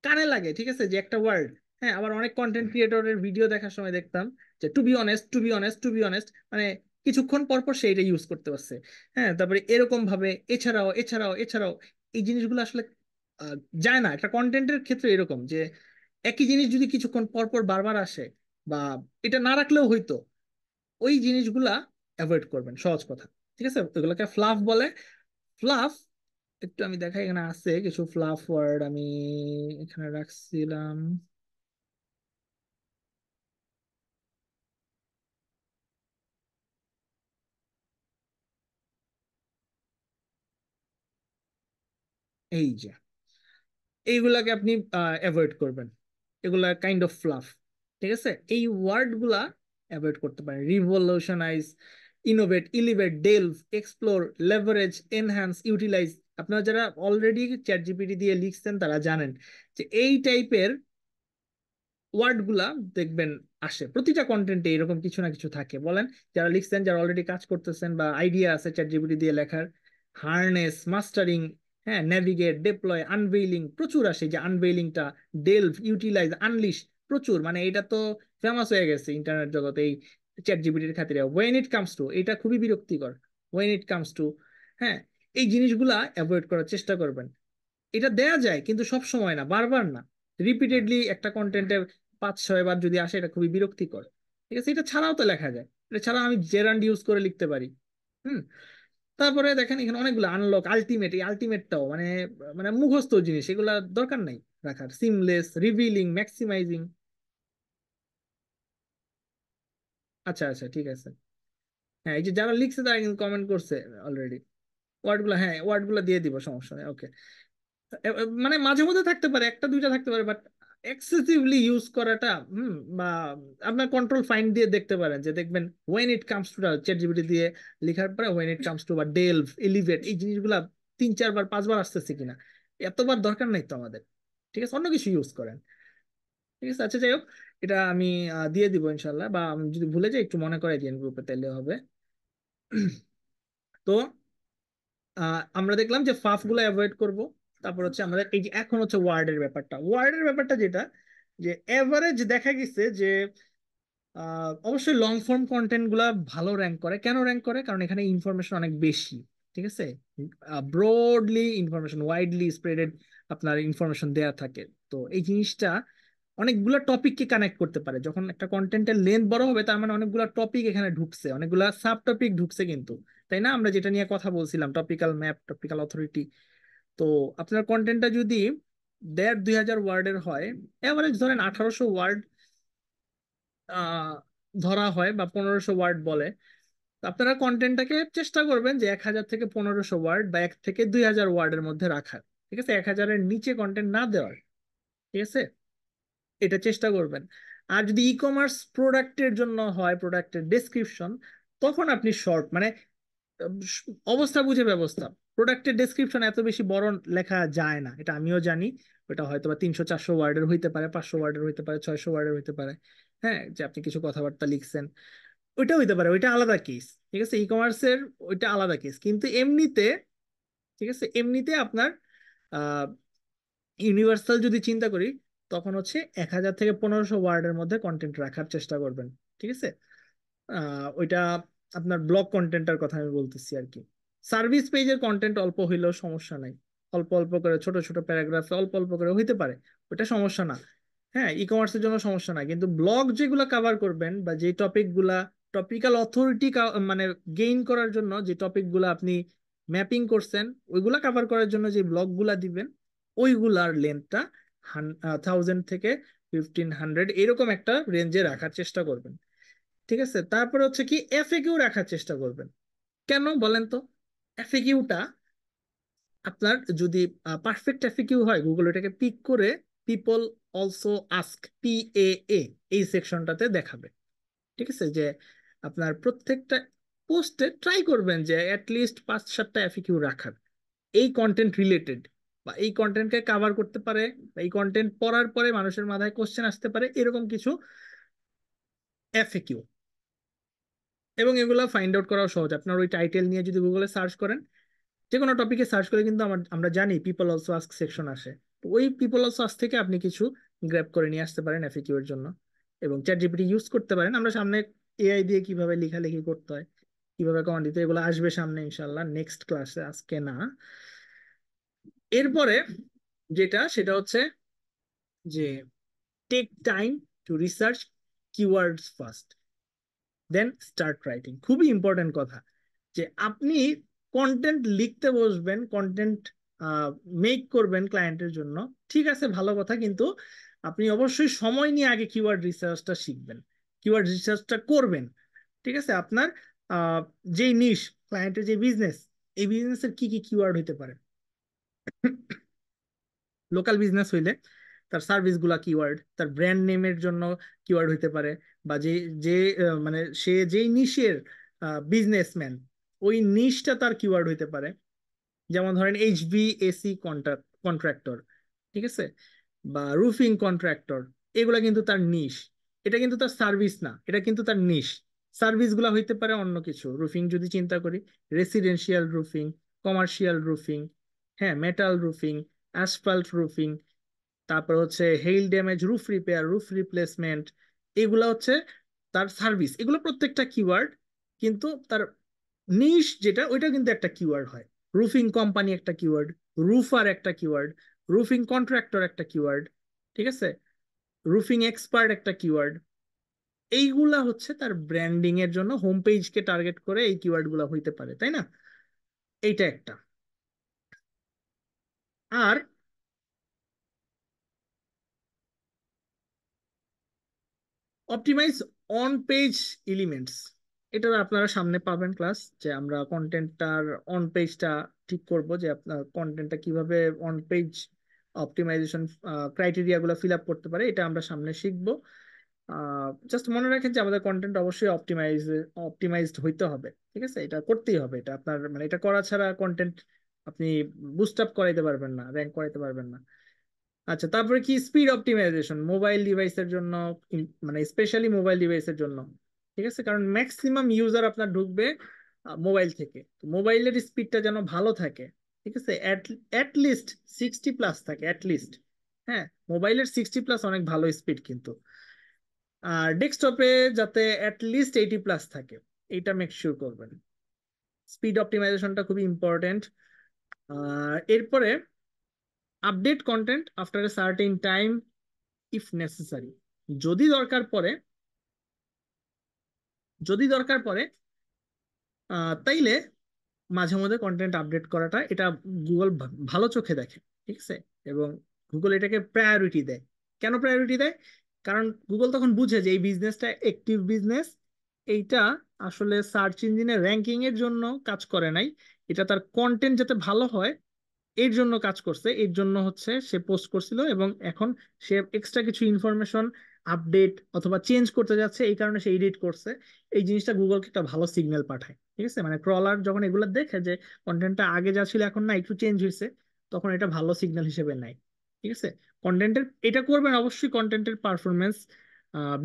কানে লাগে, ঠিক আছে, যে একটা ওয়ার্ড। হ্যাঁ, আবার অনেক কন্টেন্ট ক্রিয়েটরের ভিডিও দেখার সময় দেখতাম যে to be honest, to be honest, to be honest, মানে কিছুক্ষণ পর পর সেইটা ইউজ করতে পারছে। হ্যাঁ, তারপরে এরকম ভাবে এছাড়াও এছাড়াও এছাড়াও, এই জিনিসগুলো আসলে আহ, যায় না। একটা কন্টেন্টের ক্ষেত্রে এরকম যে একই জিনিস যদি কিছুক্ষণ পর পর বারবার আসে, বা এটা না রাখলেও হইতো, ওই জিনিসগুলা অ্যাভয়েড করবেন, সহজ কথা। ঠিক আছে? ওগুলোকে ফ্লাফ বলে। ফ্লাফ, একটু আমি দেখাই, এখানে আছে কিছু ফ্লাফ ওয়ার্ড, আমি এখানে রাখছিলাম। এই যে এইগুলাকে আপনি অ্যাভয়েড করবেন, এগুলা কাইন্ড অফ ফ্লাফ। ঠিক আছে? এই ওয়ার্ড গুলা অ্যাভয়েড করতে পারেন। Revolutionise, innovate, elevate, delve, explore, leverage, enhance, utilise. আপনারা যারা অলরেডি চ্যাট জিপিটি দিয়ে লিখছেন তারা জানেন যে এই টাইপের ওয়ার্ড গুলা দেখবেন আসে প্রতিটা কন্টেন্টে, এরকম কিছু না কিছু থাকে। বলেন, যারা লিখছেন, যারা অলরেডি কাজ করতেছেন বা আইডিয়া আছে চ্যাট জিপিটি দিয়ে লেখার, হার্নেস, মাস্টারিং, হ্যাঁ, নেভিগেট, ডিপ্লয়, আনভেইলিং, প্রচুর আসে। যে আনভেইলিংটা, ডেলভ, ইউটিলাইজ, আনলিশ, প্রচুর, মানে এটা তো ফেমাস হয়ে গেছে ইন্টারনেট জগতে এই চ্যাট জিপিটির খাতিরে। ওয়েন ইট কামস টু, এটা খুবই বিরক্তিকর। ওয়েন ইট কামস টু, হ্যাঁ, এই জিনিসগুলা অ্যাভয়েড করার চেষ্টা করবেন। এটা দেয়া যায় কিন্তু সব সময় না, বারবার না। রিপিটেডলি একটা কন্টেন্টে 5-6 বার যদি আসে, এটা খুবই বিরক্তিকর। ঠিক আছে? এটা ছাড়াও তো লেখা যায়, এটা ছাড়াও আমি জেরান্ড ইউজ করে লিখতে পারি। হুম, তারপরে দেখেন এখানে অনেকগুলো আনলক, আলটিমেট, এই আলটিমেটটাও মানে মানে মুখস্থ জিনিস, এগুলা দরকার নাই রাখার। Seamless, revealing, maximising. আচ্ছা আচ্ছা, ঠিক আছে। হ্যাঁ, এই যে যারা লিখছে তারা কিন্তু কমেন্ট করছে অলরেডি। ওয়ার্ডগুলো, হ্যাঁ, ওয়ার্ডগুলো দিয়ে দিব, সমস্যা নেই, ওকে। মানে মাঝে মধ্যে থাকতে পারে, একটা দুইটা থাকতে পারে, বাট এক্সেসিভলি ইউজ করাটা, বা আপনার কন্ট্রোল ফাইন্ড দিয়ে দেখতে পারেন, যে দেখবেন when it comes to, chat GPT দিয়ে লেখার পরে ওয়েন ইট কামস টু বা ডেলভ, এলিভেট, এই জিনিসগুলা 3-4 বার 5 বার আসতেছে কিনা, এতবার দরকার নাই তো আমাদের। ঠিক আছে? অন্য কিছু ইউজ করেন। ঠিক আছে? আচ্ছা, যাই হোক, এটা আমি দিয়ে দিব ইনশাল্লাহ, বা আমি যদি ভুলে যাই একটু মনে করাই দিন গ্রুপে, তাইলে হবে। তো আমরা দেখলাম যে ফাফ গুলো অ্যাভয়েড করব। তারপর হচ্ছে আমাদের এই যে এখন হচ্ছে ওয়ার্ডের ব্যাপারটা যেটা, যে এভারেজ দেখা গেছে যে অবশ্যই লং ফর্ম কন্টেন্ট গুলা ভালো র্যাঙ্ক করে। কেন র্যাঙ্ক করে? কারণ এখানে ইনফরমেশন অনেক বেশি। ঠিক আছে? ব্রডলি ইনফরমেশন, ওয়াইডলি স্প্রেডেড আপনার ইনফরমেশন দেয়া থাকে। তো এই জিনিসটা অনেকগুলা টপিককে কানেক্ট করতে পারে। যখন একটা কন্টেন্টের লেন্থ বড় হবে, তার মানে অনেকগুলা টপিক এখানে ঢুকছে, অনেকগুলা সাব টপিক ঢুকছে কিন্তু, তাই না? আমরা যেটা নিয়ে কথা বলছিলাম, টপিক্যাল ম্যাপ, টপিক্যাল অথরিটি। তো আপনার কন্টেন্টটা যদি 1,500-2,000 ওয়ার্ডের হয়, এভারেজ ধরেন 1,800 ওয়ার্ড ধরা হয়, বা 1,500 ওয়ার্ড বলে, তো আপনারা কন্টেন্টটাকে চেষ্টা করবেন যে 1,000 থেকে 1,500 ওয়ার্ড, বা 1 থেকে 2,000 ওয়ার্ডের মধ্যে রাখার। ঠিক আছে? 1,000-এর নিচে কন্টেন্ট না দেওয়ার। ঠিক আছে? এটা চেষ্টা করবেন। আর যদি ই কমার্স প্রোডাক্টের জন্য হয়, প্রোডাক্টের ডেসক্রিপশন, তখন আপনি শর্ট, মানে অবস্থা বুঝে ব্যবস্থা। প্রোডাক্টের ডেসক্রিপশন এত বেশি বড় লেখা যায় না, এটা আমিও জানি। ওটা হয়তো বা 300-400 ওয়ার্ডের হইতে পারে, 500 ওয়ার্ডের হইতে পারে, 600 ওয়ার্ডের হইতে পারে। হ্যাঁ, যে আপনি কিছু কথাবার্তা লিখছেন, ওইটা হইতে পারে, ওইটা আলাদা কেস। ঠিক আছে? ই কমার্সের ওইটা আলাদা কেস, কিন্তু এমনিতে, ঠিক আছে, এমনিতে আপনার আহ ইউনিভার্সাল যদি চিন্তা করি, তখন হচ্ছে 1,000 থেকে 1,500 ওয়ার্ডের মধ্যে কন্টেন্ট রাখার চেষ্টা করবেন। ঠিক আছে? ওইটা আপনার ব্লগ কন্টেন্টের কথা আমি বলতেছি আর কি। সার্ভিস পেজের কন্টেন্ট অল্প হইলেও সমস্যা নাই, অল্প অল্প করে ছোট ছোট প্যারাগ্রাফে অল্প অল্প করে হইতে পারে, ওটা সমস্যা না। হ্যাঁ, ই কমার্সের জন্য সমস্যা না, কিন্তু ব্লগ যেগুলা কভার করবেন, বা যে টপিক গুলা টপিক্যাল অথরিটি মানে গেইন করার জন্য যে টপিক গুলা আপনি ম্যাপিং করছেন, ওইগুলা কভার করার জন্য যে ব্লগ গুলা দিবেন, ওইগুলার লেন্থটা 1000 থেকে 1500 এরকম একটা রেঞ্জে রাখার চেষ্টা করবেন। ঠিক আছে, তারপরে হচ্ছে কি এফএকিউ রাখার চেষ্টা করবেন। কেন বলেন তো? এফএকিউটা আপনার যদি পারফেক্ট এফএকিউ হয়, গুগল এটাকে পিক করে পিপল অলসো আস্ক, PAA, এই সেকশনটাতে দেখাবে। ঠিক আছে, যে আপনার প্রত্যেকটা পোস্টে ট্রাই করবেন যে অ্যাটলিস্ট 5-7টা এফএকিউ রাখার, এই কন্টেন্ট রিলেটেড, বা এই কন্টেন্টকে কাভার করতে পারে, বা এই কন্টেন্ট পড়ার পরে মানুষের মাথায় কোশ্চেন আসতে পারে, এরকম কিছু এফএকিউ। এবং এগুলো ফাইন্ড আউট করাও সহজ। আপনার ওই টাইটেল নিয়ে যদি গুগলে সার্চ করেন, যে কোনো টপিকে সার্চ করে কিন্তু আমরা জানি পিপল অলসো আস্ক সেকশন আসে। তো ওই পিপল অলসো আস্ক থেকে আপনি কিছু গ্র্যাব করে নিয়ে আসতে পারেন এফএকিউ এর জন্য, এবং চ্যাট জিপিটি ইউজ করতে পারেন। আমরা সামনে এআই দিয়ে কিভাবে লেখালেখি করতে হয়, কিভাবে কমান্ড দিতে হয়, এগুলো আসবে সামনে ইনশাল্লাহ নেক্সট ক্লাসে, আজকে না। এরপরে যেটা সেটা হচ্ছে যে take time to research keywords first, then start writing. খুবই ইম্পর্টেন্ট কথা, যে আপনি কন্টেন্ট লিখতে বসবেন, কন্টেন্ট মেক করবেন ক্লায়েন্টের জন্য, ঠিক আছে ভালো কথা, কিন্তু আপনি অবশ্যই সময় নিয়ে আগে কিওয়ার্ড রিসার্চটা শিখবেন, কিওয়ার্ড রিসার্চটা করবেন। ঠিক আছে, আপনার আহ, যেই নিশ, ক্লায়েন্টের যে বিজনেস, এই বিজনেসের কি কি কিওয়ার্ড হতে পারে। লোকাল বিজনেস হইলে তার সার্ভিস গুলা কিওয়ার্ড, তার ব্র্যান্ড নেমের জন্য কিওয়ার্ড হইতে পারে, বা যে যে মানে সে যেই নিশের বিজনেসম্যান, ওই নিশটা তার কিওয়ার্ড হইতে পারে। যেমন ধরেন HVAC কন্ট্রাক্টর, ঠিক আছে, বা রুফিং কন্ট্রাক্টর, এগুলা কিন্তু তার নিশ। এটা কিন্তু তার সার্ভিস না, এটা কিন্তু তার নিশ। সার্ভিস গুলা হইতে পারে অন্য কিছু, রুফিং যদি চিন্তা করি, রেসিডেন্সিয়াল রুফিং, কমার্শিয়াল রুফিং, হ্যাঁ, মেটাল রুফিং, অ্যাসফাল্ট রুফিং, তারপর হচ্ছে hail damage, roof repair, roof replacement, এগুলা হচ্ছে তার সার্ভিস। এগুলো প্রত্যেকটা কিওয়ার্ড, কিন্তু তার নিশ যেটা, ওইটা কিন্তু একটা কিওয়ার্ড হয়। রুফিং কোম্পানি একটা কিওয়ার্ড, রুফার একটা কিওয়ার্ড, রুফিং কন্ট্রাক্টর একটা কিওয়ার্ড, ঠিক আছে, রুফিং এক্সপার্ট একটা কিওয়ার্ড। এইগুলা হচ্ছে তার ব্র্যান্ডিং এর জন্য, হোম পেজকে টার্গেট করে এই কিওয়ার্ড গুলা হইতে পারে, তাই না? এইটা একটা। আর অপটিমাইজ অন পেজ এলিমেন্টস, এটা আপনারা সামনে পাবেন ক্লাস, যে আমরা কন্টেন্টটার অন পেজটা ঠিক করব, যে আপনার কন্টেন্টটা কিভাবে অন পেজ অপটিমাইজেশন ক্রাইটেরিয়া গুলো ফিল আপ করতে পারে, এটা আমরা সামনে শিখবো। জাস্ট মনে রাখেন যে আমাদের কন্টেন্ট অবশ্যই অপটিমাইজড হইতে হবে। ঠিক আছে, এটা করতেই হবে, এটা আপনার মানে এটা করা ছাড়া কন্টেন্ট আপনি বুস্ট আপ করাইতে পারবেন না, র্যাঙ্ক করাইতে পারবেন না। আচ্ছা, তারপরে কি স্পিড অপটিমাইজেশন মোবাইল ডিভাইসের জন্য, মানে স্পেশালি মোবাইল ডিভাইসের জন্য। ঠিক আছে, কারণ ম্যাক্সিমাম ইউজার আপনার ঢুকবে মোবাইল থেকে, তো মোবাইলের স্পিডটা যেন ভালো থাকে। ঠিক আছে, অ্যাট লিস্ট 60+ থাকে, অ্যাট লিস্ট। হ্যাঁ, মোবাইলের 60+ অনেক ভালো স্পিড, কিন্তু আর ডেস্কটপে যাতে অ্যাট লিস্ট 80+ থাকে, এইটা মেক শিওর করবেন। স্পিড অপটিমাইজেশনটা খুবই ইম্পর্টেন্ট। এরপরে update content after a certain time if necessary. যদি দরকার পড়ে, যদি দরকার পড়ে তাইলে মাঝে মধ্যে কন্টেন্ট আপডেট করাটা, এটা গুগল ভালো চোখে দেখে। ঠিক আছে, এবং গুগল এটাকে প্রায়োরিটি দেয়। কেন প্রায়োরিটি দেয়? কারণ গুগল তখন বুঝে যে এই বিজনেসটা অ্যাক্টিভ বিজনেস, এইটা আসলে সার্চ ইঞ্জিনে র্যাঙ্কিং এর জন্য কাজ করে নাই, এটা তার কন্টেন্ট যাতে ভালো হয় এর জন্য কাজ করছে, এর জন্য হচ্ছে সে পোস্ট করছিল, এবং এখন সে এক্সট্রা কিছু ইনফরমেশন আপডেট অথবা চেঞ্জ করতে যাচ্ছে, এই কারণে সে এডিট করছে। এই জিনিসটা গুগলকে একটা ভালো সিগন্যাল পাঠায়। ঠিক আছে, মানে ক্রলার যখন এগুলো দেখে যে কন্টেন্টটা আগে যা ছিল এখন না, একটু চেঞ্জ হয়েছে, তখন এটা ভালো সিগন্যাল হিসেবে নেয়। ঠিক আছে, কন্টেন্টের এটা করবেন অবশ্যই কন্টেন্টের পারফরমেন্স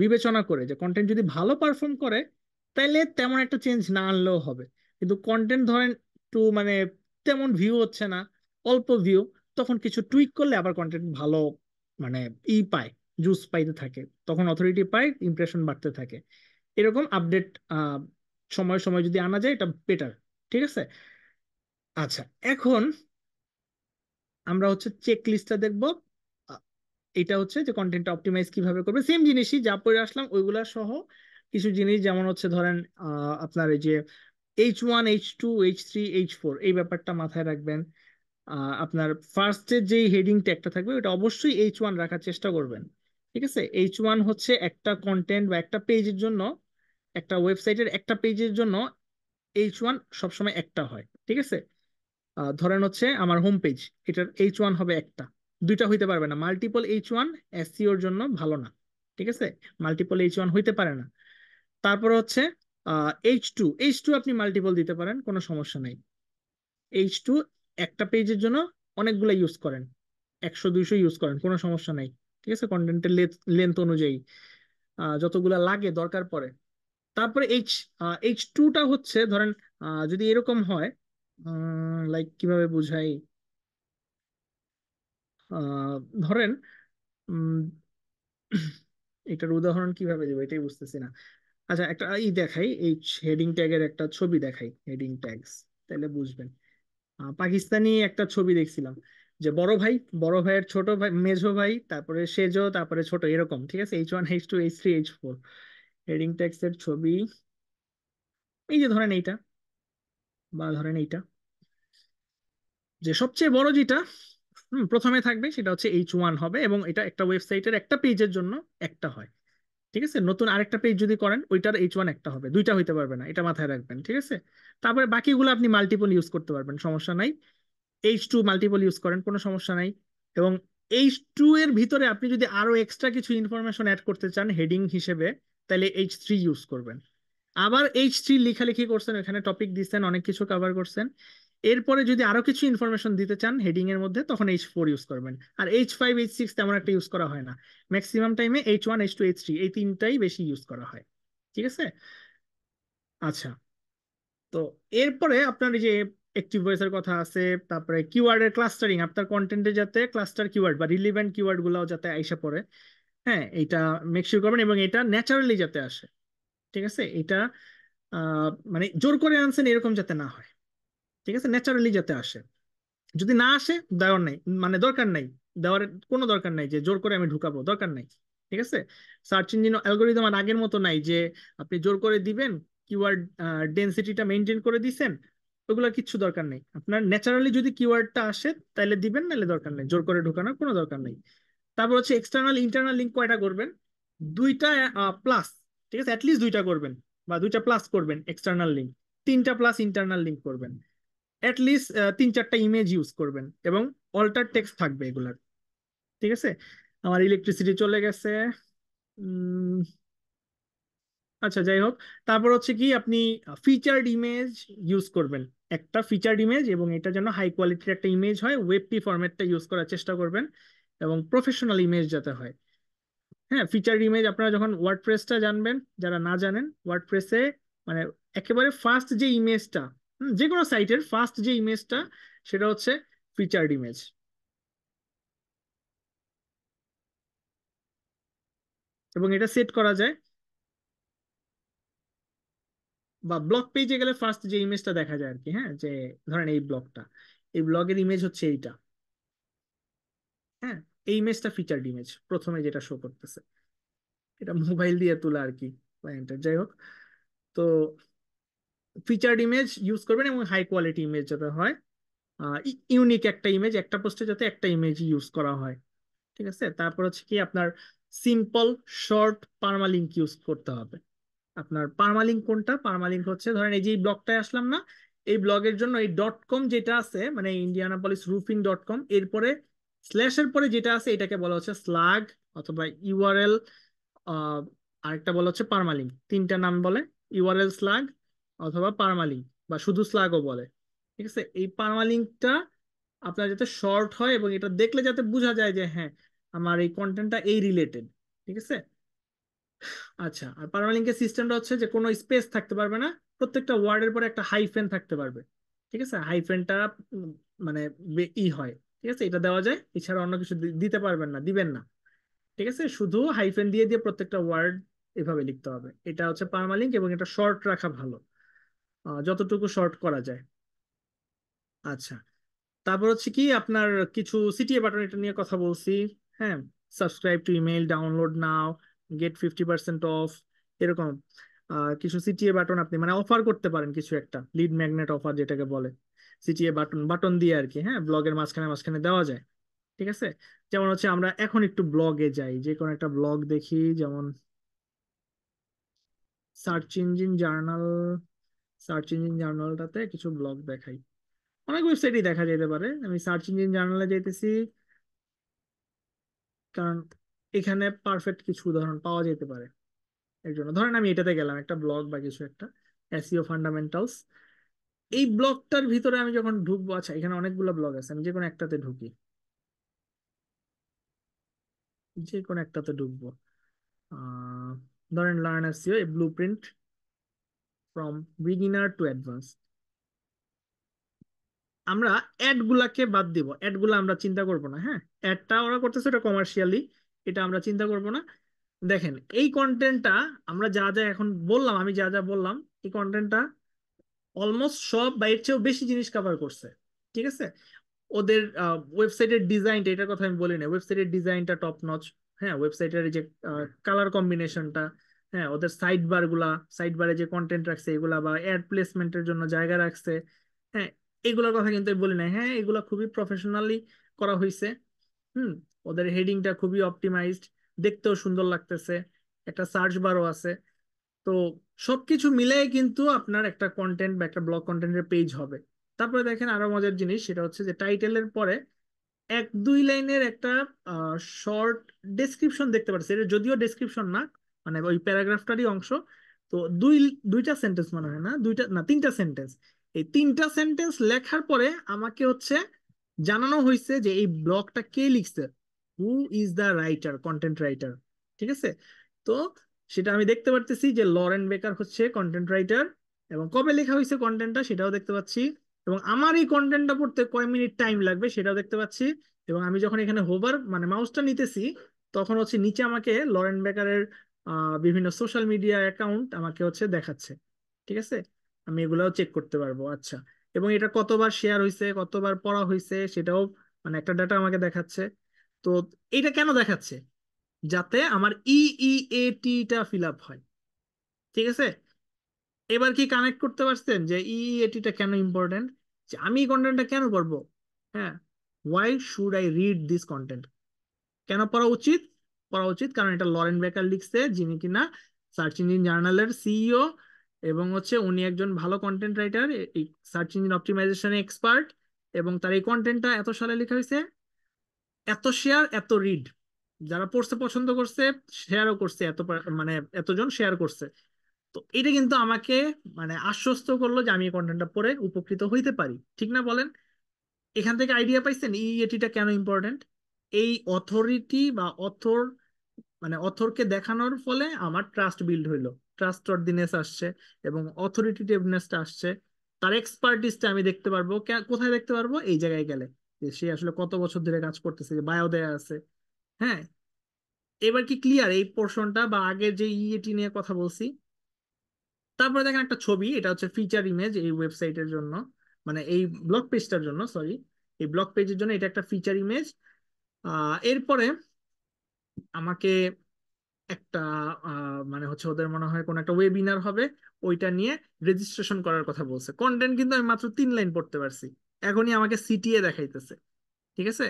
বিবেচনা করে, যে কন্টেন্ট যদি ভালো পারফর্ম করে তাহলে তেমন একটা চেঞ্জ না আনলেও হবে। কিন্তু কন্টেন্ট ধরেন একটু মানে তেমন ভিউ হচ্ছে না, অল্প ভিউ, তখন কিছু টুইক করলে আবার কন্টেন্ট ভালো, মানে পায়, জুস পাইতে থাকে, তখন অথরিটি পায়, ইমপ্রেশন বাড়তে থাকে। এরকম আপডেট সময় সময় যদি আনা যায়, এটা বেটার। ঠিক আছে। আচ্ছা, এখন আমরা হচ্ছে চেক লিস্টটা দেখবো। আহ, এটা হচ্ছে যে কন্টেন্ট অপটিমাইজ কিভাবে করবে, সেম জিনিসই যা পড়ে আসলাম ওইগুলা সহ কিছু জিনিস, যেমন হচ্ছে ধরেন আপনার এই যে H1, H2, H3, H4, এই ব্যাপারটা মাথায় রাখবেন। আপনার ফার্স্টের যেই হেডিং ট্যাগটা থাকবে ওটা অবশ্যই H1 রাখার চেষ্টা করবেন। ঠিক আছে, H1 হচ্ছে একটা কন্টেন্ট বা একটা পেজের জন্য, একটা ওয়েবসাইটের একটা পেজের জন্য H1 সবসময় একটা হয়। ঠিক আছে, ধরেন হচ্ছে আমার হোম পেজ, এটার H1 হবে একটা, দুইটা হইতে পারবে না। মাল্টিপল H1 এসইওর জন্য ভালো না। ঠিক আছে, মাল্টিপল H1 হইতে পারে না। তারপর হচ্ছে H2 আপনি মাল্টিপল দিতে পারেন, কোনো সমস্যা নাই। H2 একটা পেজের জন্য অনেকগুলো ইউজ করেন, 100 200 ইউজ করেন, কোনো সমস্যা নাই। ঠিক আছে, কন্টেন্টের লেন্থ অনুযায়ী যতগুলা লাগে দরকার পড়ে। তারপরে H2টা হচ্ছে ধরেন যদি এরকম হয়, লাইক কিভাবে বুঝাই, আহ, ধরেন উম, এটার উদাহরণ কিভাবে দেবো এটাই বুঝতেছি না। আচ্ছা, একটা দেখাই, এই হেডিং ট্যাগের একটা ছবি দেখাই, হেডিং ট্যাগস, তাহলে বুঝবেন। পাকিস্তানি একটা ছবি দেখছিলাম, যে বড় ভাইয়ের ছোট ভাই, মেজো ভাই, তারপরে সেজো, তারপরে ছোট, এরকম। ঠিক আছে, H1 H2 H3 H4 heading tags এর ছবি। এই যে ধরেন এইটা, বা ধরেন এইটা, যে সবচেয়ে বড় যেটা প্রথমে থাকবে সেটা হচ্ছে H1 হবে, এবং এটা একটা ওয়েবসাইটের একটা পেজের জন্য একটা হয়। ঠিক আছে, নতুন আরেকটা পেজ যদি করেন ওইটার H1 একটা হবে, দুইটা হইতে পারবে না, এটা মাথায় রাখবেন। ঠিক আছে, তারপরে বাকিগুলো আপনি মাল্টিপল ইউজ করতে পারবেন, সমস্যা নাই। H2 মাল্টিপল ইউজ করেন, কোনো সমস্যা নাই। এবং H2 এর ভিতরে আপনি যদি আরো এক্সট্রা কিছু ইনফরমেশন অ্যাড করতে চান হেডিং হিসেবে, তাহলে H3 ইউজ করবেন। আবার H3 লেখালেখি করছেন, এখানে টপিক দিচ্ছেন, অনেক কিছু কভার করছেন, এরপরে যদি আরো কিছু ইনফরমেশন দিতে চান হেডিং এর মধ্যে, তখন H4 ইউজ করবেন। আর H5 H6 তেমন একটা ইউজ করা হয় না, ম্যাক্সিমাম টাইমে H1 H2 H3 এই তিনটাই বেশি ইউজ করা হয়। ঠিক আছে। আচ্ছা, তো এরপরে আপনার এই যে অ্যাক্টিভ ভয়েসের কথা আছে, তারপরে কিওয়ার্ডের ক্লাস্টারিং, আপনার কন্টেন্টে যাতে ক্লাস্টার কিওয়ার্ড বা রিলিভেন্ট কিওয়ার্ড গুলাও যাতে আইসা পড়ে, হ্যাঁ, এটা মেক শিওর করবেন, এবং এটা ন্যাচারালি যাতে আসে। ঠিক আছে, এটা মানে জোর করে আনছেন এরকম যাতে না হয়। ঠিক আছে, ন্যাচারালি যাতে আসে। যদি না আসে, দেওয়ার নাই, মানে দরকার নাই, দেওয়ার কোনো দরকার নাই যে জোর করে আমি ঢুকাবো, দরকার নাই। ঠিক আছে, সার্চ ইঞ্জিন অ্যালগোরিদম আর আগের মতো নাই যে আপনি জোর করে দিবেন, কিওয়ার্ড ডেনসিটিটা মেনটেন করে দিছেন, ওগুলো কিচ্ছু দরকার নেই। আপনার ন্যাচারালি যদি কিওয়ার্ডটা আসে তাহলে দিবেন, নাহলে দরকার নেই, জোর করে ঢোকানোর কোনো দরকার নেই। তারপর হচ্ছে এক্সটার্নাল ইন্টারনাল লিঙ্ক কয়টা করবেন? দুইটা প্লাস। ঠিক আছে, অ্যাটলিস্ট দুইটা করবেন, বা দুইটা প্লাস করবেন এক্সটার্নাল লিঙ্ক, তিনটা প্লাস ইন্টারনাল লিঙ্ক করবেন, অ্যাটলিস্ট 3 4টা ইমেজ ইউজ করবেন, এবং অল্টার টেক্সট থাকবে এগুলার। ঠিক আছে, আমার ইলেকট্রিসিটি চলে গেছে। উম, আচ্ছা, যাই হোক। তারপর হচ্ছে কি, আপনি ফিচার্ড ইমেজ ইউজ করবেন, একটা ফিচার্ড ইমেজ, এবং এটা যেন হাই কোয়ালিটির একটা ইমেজ হয়, ওয়েবপি ফরম্যাটটা ইউজ করার চেষ্টা করবেন, এবং প্রফেশনাল ইমেজ যাতে হয়। হ্যাঁ, ফিচার্ড ইমেজ আপনারা যখন ওয়ার্ডপ্রেসটা জানবেন, যারা না জানেন, ওয়ার্ডপ্রেসে মানে একেবারে ফার্স্ট যে ইমেজটা, যে কোনো সাইটের ফার্স্ট যে ইমেজটা, সেটা হচ্ছে ফিচার্ড ইমেজ। এবং এটা সেট করা যায়, বা ব্লগ পেজে গেলে ফার্স্ট যে ইমেজটা দেখা যায় আর কি, হ্যাঁ, যে ধরেন এই ব্লগটা, এই ব্লগের ইমেজ হচ্ছে এইটা। হ্যাঁ, এই ইমেজটা ফিচার্ড ইমেজ, প্রথমে যেটা শো করতেছে, এটা মোবাইল দিয়ে তোলা আর কি, ক্লায়েন্টের, যাই হোক। তো ফিচার্ড ইমেজ ইউজ করবেন, এবং হাই কোয়ালিটি ইমেজ যাতে হয়, ইউনিক একটা ইমেজ, একটা পোস্টে যাতে একটা ইমেজ ইউজ করা হয়। ঠিক আছে, তারপর হচ্ছে কি আপনার সিম্পল শর্ট পার্মালিঙ্ক ইউজ করতে হবে। আপনার পার্মালিঙ্ক কোনটা? পার্মালিঙ্ক হচ্ছে ধরেন এই যে ব্লগটায় আসলাম না, এই ব্লগের জন্য এই ডট কম যেটা আছে, মানে indianapolisroofing.com, এরপরে স্ল্যাশের পরে যেটা আছে এটাকে বলা হচ্ছে স্লাগ, অথবা ইউআরএল, আরেকটা বলা হচ্ছে পার্মালিঙ্ক। তিনটা নাম বলে, ইউআরএল স্লাগ, অথবা পার্মালিঙ্ক, বা শুধু স্লাগও বলে। ঠিক আছে, এই পার্মালিঙ্কটা আপনার যাতে শর্ট হয়, এবং এটা দেখলে যাতে বোঝা যায় যে হ্যাঁ, আমার এই কন্টেন্টটা এই রিলেটেড। ঠিক আছে। আচ্ছা, আর পারমালিঙ্কের সিস্টেমটা হচ্ছে যে কোনো স্পেস থাকতে পারবে না, প্রত্যেকটা ওয়ার্ডের পরে একটা হাইফেন থাকতে পারবে। ঠিক আছে, হাইফেনটা মানে হয়। ঠিক আছে, এটা দেওয়া যায়, এছাড়া অন্য কিছু দিতে পারবেন না, দিবেন না। ঠিক আছে, শুধু হাইফেন দিয়ে দিয়ে প্রত্যেকটা ওয়ার্ড এভাবে লিখতে হবে। এটা হচ্ছে পারমালিঙ্ক, এবং এটা শর্ট রাখা ভালো, যতটুকু শর্ট করা যায়। আচ্ছা, তারপর হচ্ছে কি আপনার কিছু সিটিএ বাটন, এটা নিয়ে কথা বলছি। হ্যাঁ, subscribe to email, download now, get 50% off, এরকম কিছু সিটিএ বাটন আপনি মানে অফার করতে পারেন, কিছু একটা লিড ম্যাগনেট অফার যেটাকে বলে। সিটিএ বাটন বাটন দিয়ে আর কি, হ্যাঁ, ব্লগের মাঝখানে মাঝখানে দেওয়া যায়। ঠিক আছে, যেমন হচ্ছে আমরা এখন একটু ব্লগে যাই, যে কোনো একটা ব্লগ দেখি, যেমন search engine journal. Search engine জার্নালটাতে কিছু ব্লগ দেখাই, অনেক ওয়েবসাইটই দেখা যেতে পারে। আমি সার্চ ইঞ্জিন জার্নালে যাইতেছি, কারণ এখানে পারফেক্ট কিছু উদাহরণ পাওয়া যেতে পারে। এর জন্য ধরেন আমি এটাতে গেলাম, একটা ব্লগ বা কিছু একটা, এসইও ফান্ডামেন্টালস। এই ব্লগটার ভিতরে আমি যখন ঢুকবো, আচ্ছা এখানে অনেকগুলো ব্লগ আছে, আমি যে কোনো একটাতে ঢুকি, যে কোনো একটাতে ঢুকবো। আহ ধরেন learn SEO A blue print from beginner to advance. আমরা অ্যাড গুলাকে বাদ দিব, অ্যাড গুলা আমরা চিন্তা করব না, হ্যাঁ, অ্যাডটা ওরা করতেছে এটা কমার্শিয়ালি, এটা আমরা চিন্তা করব না। দেখেন এই কন্টেন্টটা, আমরা যা যা এখন বললাম, আমি যা যা বললাম, এই কন্টেন্টটা অলমোস্ট সব বা এর চেয়েও বেশি জিনিস কভার করছে। ঠিক আছে, ওদের ওয়েবসাইটের ডিজাইনটা, এটার কথা আমি বলি না, ওয়েবসাইটের ডিজাইনটা টপ নচ। হ্যাঁ, ওয়েবসাইটের যে কালার কম্বিনেশনটা, হ্যাঁ, ওদের সাইড বার গুলা, সাইড বারে যে কন্টেন্ট রাখছে এগুলা, বা অ্যাড প্লেসমেন্টের জন্য জায়গা রাখছে, হ্যাঁ, এগুলোর কথা কিন্তু আমি বলি না। হ্যাঁ, এগুলা খুবই প্রফেশনালি করা হয়েছে। হুম, ওদের হেডিংটা খুবই অপটিমাইজড, দেখতেও সুন্দর লাগতেছে, একটা সার্চ বারও আছে। তো সবকিছু মিলাই কিন্তু আপনার একটা কন্টেন্ট বা একটা ব্লগ কন্টেন্টের পেজ হবে। তারপরে দেখেন আরো মজার জিনিস, সেটা হচ্ছে যে টাইটেলের পরে এক দুই লাইনের একটা শর্ট ডেসক্রিপশন দেখতে পাচ্ছি। এটা যদিও ডেসক্রিপশন না, মানে ওই প্যারাগ্রাফটারই অংশ। তো দুইটা সেন্টেন্স মনে হয়, না দুইটা না তিনটা সেন্টেন্স। এই তিনটা সেন্টেন্স লেখার পরে আমাকে হচ্ছে জানানো হয়েছে যে এই ব্লগটা কে লিখছে, who is the writer, content writer. ঠিক আছে, তো সেটা আমি দেখতে পারতেছি যে লরেন বেকার হচ্ছে কন্টেন্ট রাইটার, এবং কবে লেখা হয়েছে কন্টেন্টটা সেটাও দেখতে পাচ্ছি, এবং আমার এই কন্টেন্টটা পড়তে কয় মিনিট টাইম লাগবে সেটাও দেখতে পাচ্ছি। এবং আমি যখন এখানে হোভার মানে মাউসটা নিতেছি, তখন হচ্ছে নিচে আমাকে লরেন বেকারের বিভিন্ন সোশ্যাল মিডিয়া অ্যাকাউন্ট আমাকে হচ্ছে দেখাচ্ছে। ঠিক আছে, আমি এগুলাও চেক করতে পারবো। আচ্ছা, এবং এটা কতবার শেয়ার হয়েছে, কতবার পড়া হয়েছে, সেটাও মানে একটা ডাটা আমাকে দেখাচ্ছে। তো এটা কেন দেখাচ্ছে? যাতে আমার ইইএটিটা ফিল আপ হয়। ঠিক আছে, এবার কি কানেক্ট করতে পারছেন যে ইইএটিটা কেন ইম্পর্টেন্ট, যে আমি এই কন্টেন্টটা কেন করব? হ্যাঁ, why should I read this content? কেন পড়া উচিত? পড়া উচিত কারণ এটা লরেন বেকার লিখছে, যিনি কিনা সার্চ ইঞ্জিন জার্নালের সিইও, এবং হচ্ছে উনি একজন ভালো কন্টেন্ট রাইটার, এই সার্চ ইঞ্জিন অপটিমাইজেশনে এক্সপার্ট। এবং তার এই কন্টেন্টটা এত সালে লেখা হয়েছে, এত শেয়ার এত রিড, যারা পড়তে পছন্দ করছে, শেয়ারও করছে, মানে এতজন শেয়ার করছে। তো এটা কিন্তু আমাকে মানে আশ্বস্ত করলো যে আমি এই কন্টেন্টটা পড়ে উপকৃত হইতে পারি। ঠিক না বলেন? এখান থেকে আইডিয়া পাইছেন এই এটিটা কেন ইম্পর্টেন্ট। এই অথরিটি বা অথর, মানে অথরকে দেখানোর ফলে আমার ট্রাস্ট বিল্ড হইলো, ট্রাস্টওয়ার্দিনেস আসছে, এবং অথরিটেটিভনেসটা আসছে। তার এক্সপার্টিসটা আমি দেখতে পারবো, কোথায় দেখতে পারবো? এই জায়গায় গেলে, যে সে আসলে কত বছর ধরে কাজ করতেছে, যে বায়ো দেয়া আছে। হ্যাঁ, এবার কি ক্লিয়ার এই পোর্শনটা, বা আগের যে ইএটি নিয়ে কথা বলছি? তারপরে দেখেন একটা ছবি, এটা হচ্ছে ফিচার ইমেজ এই ওয়েবসাইটের জন্য, মানে এই ব্লগ পেজটার জন্য, সরি, এই ব্লগ পেজের জন্য এটা একটা ফিচার ইমেজ। এরপরে আমাকে একটা মানে হচ্ছে ওদের মনে হয় কোন একটা ওয়েবিনার হবে, ওইটা নিয়ে রেজিস্ট্রেশন করার কথা বলছে। কন্টেন্ট কিন্তু আমি মাত্র 3 লাইন পড়তে পারছি, এখনই আমাকে সিটিএ দেখাইতেছে। ঠিক আছে,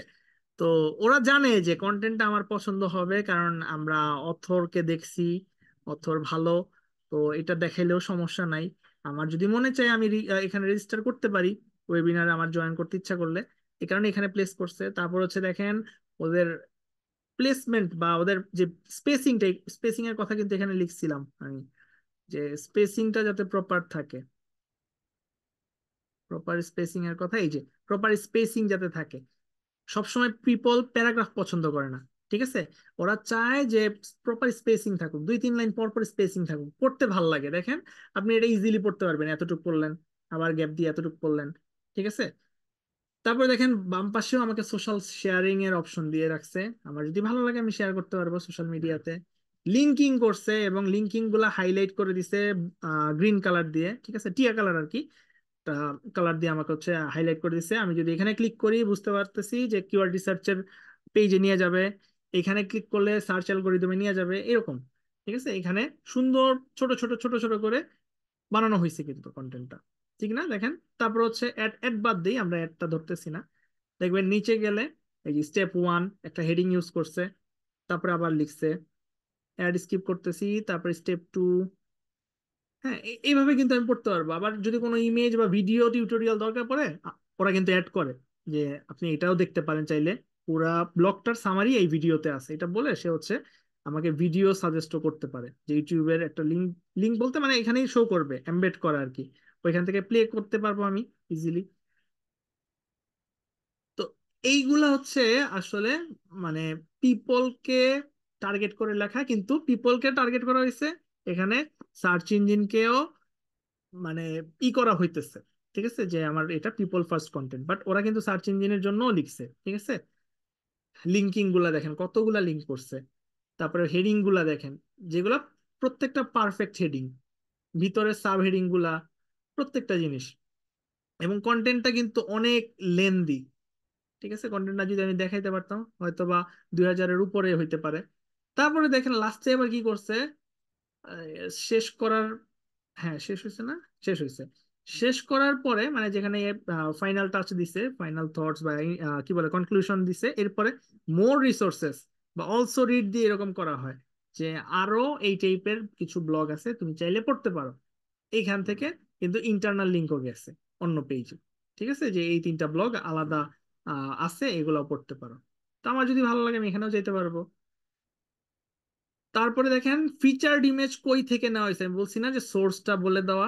তো ওরা জানে যে কন্টেন্টটা আমার পছন্দ হবে, কারণ আমরা অথরকে দেখছি, অথর ভালো। তো এটা দেখাইলেও সমস্যা নাই, আমার যদি মনে চায় আমি এখানে রেজিস্টার করতে পারি, ওয়েবিনারে আমার জয়েন করতে ইচ্ছা করলে। এই কারণে এখানে প্লেস করছে। তারপর হচ্ছে দেখেন ওদের প্লেসমেন্ট বা ওদের যে স্পেসিংটা, স্পেসিং এর কথা কিন্তু এখানে লিখছিলাম আমি, যে স্পেসিংটা যাতে প্রপার থাকে, প্রপার স্পেসিং এর কথা, এই যে প্রপার স্পেসিং যাতে থাকে। সবসময় পিপল প্যারাগ্রাফ পছন্দ করে না। ঠিক আছে, ওরা চায় যে প্রপার স্পেসিং থাকুক, 2-3 লাইন পর পর স্পেসিং থাকুক, পড়তে ভাল লাগে। দেখেন আপনি এটা ইজিলি পড়তে পারবেন, এতটুকু পড়লেন, আবার গ্যাপ দিয়ে এতটুকু পড়লেন। ঠিক আছে, তারপরে দেখেন বাম পাশেও আমাকে সোশ্যাল শেয়ারিং এর অপশন দিয়ে রাখছে, আমার যদি ভালো লাগে আমি শেয়ার করতে পারবো সোশ্যাল মিডিয়াতে। লিঙ্কিং করছে, এবং লিঙ্কিং গুলা হাইলাইট করে দিছে গ্রিন কালার দিয়ে, ঠিক আছে, টিয়া কালার আর কি, কালার দিয়ে আমাকে হচ্ছে হাইলাইট করে দিচ্ছে। আমি যদি এখানে ক্লিক করি বুঝতে পারতেছি যে কিওয়ার্ড রিসার্চের পেজে নিয়ে যাবে, এখানে ক্লিক করলে সার্চ অ্যালগোরিদমে নিয়ে যাবে, এরকম। ঠিক আছে, এখানে সুন্দর ছোট ছোট ছোট ছোট করে বানানো হয়েছে কিন্তু কন্টেন্টটা। ঠিক না? দেখেন, তারপর হচ্ছে অ্যাড, অ্যাড বাদ দিই, আমরা অ্যাডটা ধরতেছি না। দেখবেন নিচে গেলে এই যে স্টেপ 1 একটা হেডিং ইউজ করছে, তারপরে আবার লিখছে অ্যাড, স্কিপ করতেছি, তারপরে স্টেপ 2। হ্যাঁ, এইভাবে কিন্তু আমি পড়তে পারবো। আবার যদি কোনো ইমেজ বা ভিডিও টিউটোরিয়াল দরকার পড়ে, ওরা কিন্তু অ্যাড করে যে আপনি এটাও দেখতে পারেন চাইলে, পুরা ব্লগটার সামারি এই ভিডিওতে আছে, এটা বলে সে হচ্ছে আমাকে ভিডিও সাজেস্টও করতে পারে, যে ইউটিউবের একটা লিঙ্ক, লিঙ্ক বলতে মানে এখানেই শো করবে, এমবেড করা আর কি, ওইখান থেকে প্লে করতে পারবো আমি ইজিলি। তো এইগুলা হচ্ছে আসলে মানে পিপলকে টার্গেট করে লেখা, কিন্তু পিপলকে টার্গেট করা হয়েছে এখানে, সার্চ ইঞ্জিনকেও মানে করা হইতেছে। ঠিক আছে, যে আমার এটা পিপল ফার্স্ট কন্টেন্ট, বাট ওরা কিন্তু সার্চ ইঞ্জিনের জন্যও লিখছে। ঠিক আছে, লিঙ্কিং গুলা দেখেন কতগুলা লিঙ্ক করছে, তারপরে হেডিং গুলা দেখেন, যেগুলা প্রত্যেকটা পারফেক্ট হেডিং, ভিতরে সাব হেডিং গুলা, প্রত্যেকটা জিনিস। এবং কন্টেন্টটা কিন্তু অনেক লেন্দি। ঠিক আছে, কন্টেন্টটা যদি আমি দেখাইতে পারতাম হয়তো বা 2000-এর উপরে হইতে পারে। তারপরে দেখেন লাস্টে এবার কি করছে, শেষ করার, হ্যাঁ শেষ হয়েছে না, শেষ হয়েছে। শেষ করার পরে মানে যেখানে ফাইনাল টাচ দিছে, ফাইনাল থটস বা কি বলে কনক্লুশন দিছে, এরপরে মোর রিসোর্সেস বা অলসো রিড দিয়ে এরকম করা হয় যে আরো এই টাইপের কিছু ব্লগ আছে, তুমি চাইলে পড়তে পারো এইখান থেকে। কিন্তু ইন্টারনাল লিঙ্কও গেছে অন্য পেজে। ঠিক আছে, যে এই 3টা ব্লগ আলাদা আছে, এগুলো পড়তে পারো। তো আমার যদি ভালো লাগে আমি এখানেও যেতে পারবো। তারপরে দেখেন ফিচার্ড ইমেজ কই থেকে নেওয়া হয়েছে, আমি বলছি না যে সোর্সটা বলে দেওয়া।